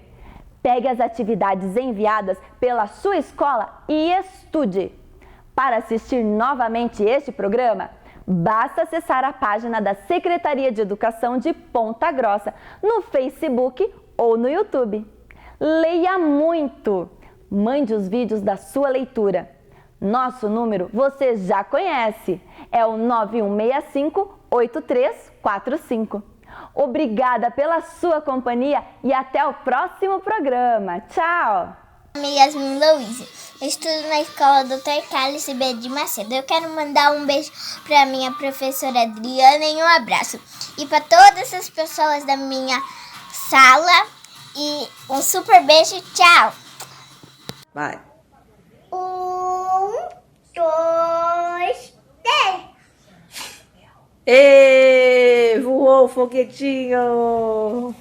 Pegue as atividades enviadas pela sua escola e estude. Para assistir novamente este programa, basta acessar a página da Secretaria de Educação de Ponta Grossa no Facebook ou no YouTube. Leia muito! Mande os vídeos da sua leitura. Nosso número você já conhece, é o 9165-8345. Obrigada pela sua companhia e até o próximo programa. Tchau! Meu nome é Yasmin Louise. Eu estudo na escola Dr. Carlos Ribeiro de Macedo. Eu quero mandar um beijo para minha professora Adriana e um abraço. E para todas as pessoas da minha sala. E um super beijo. Tchau! Vai. 1, 2, 3. Ê, voou o foguetinho!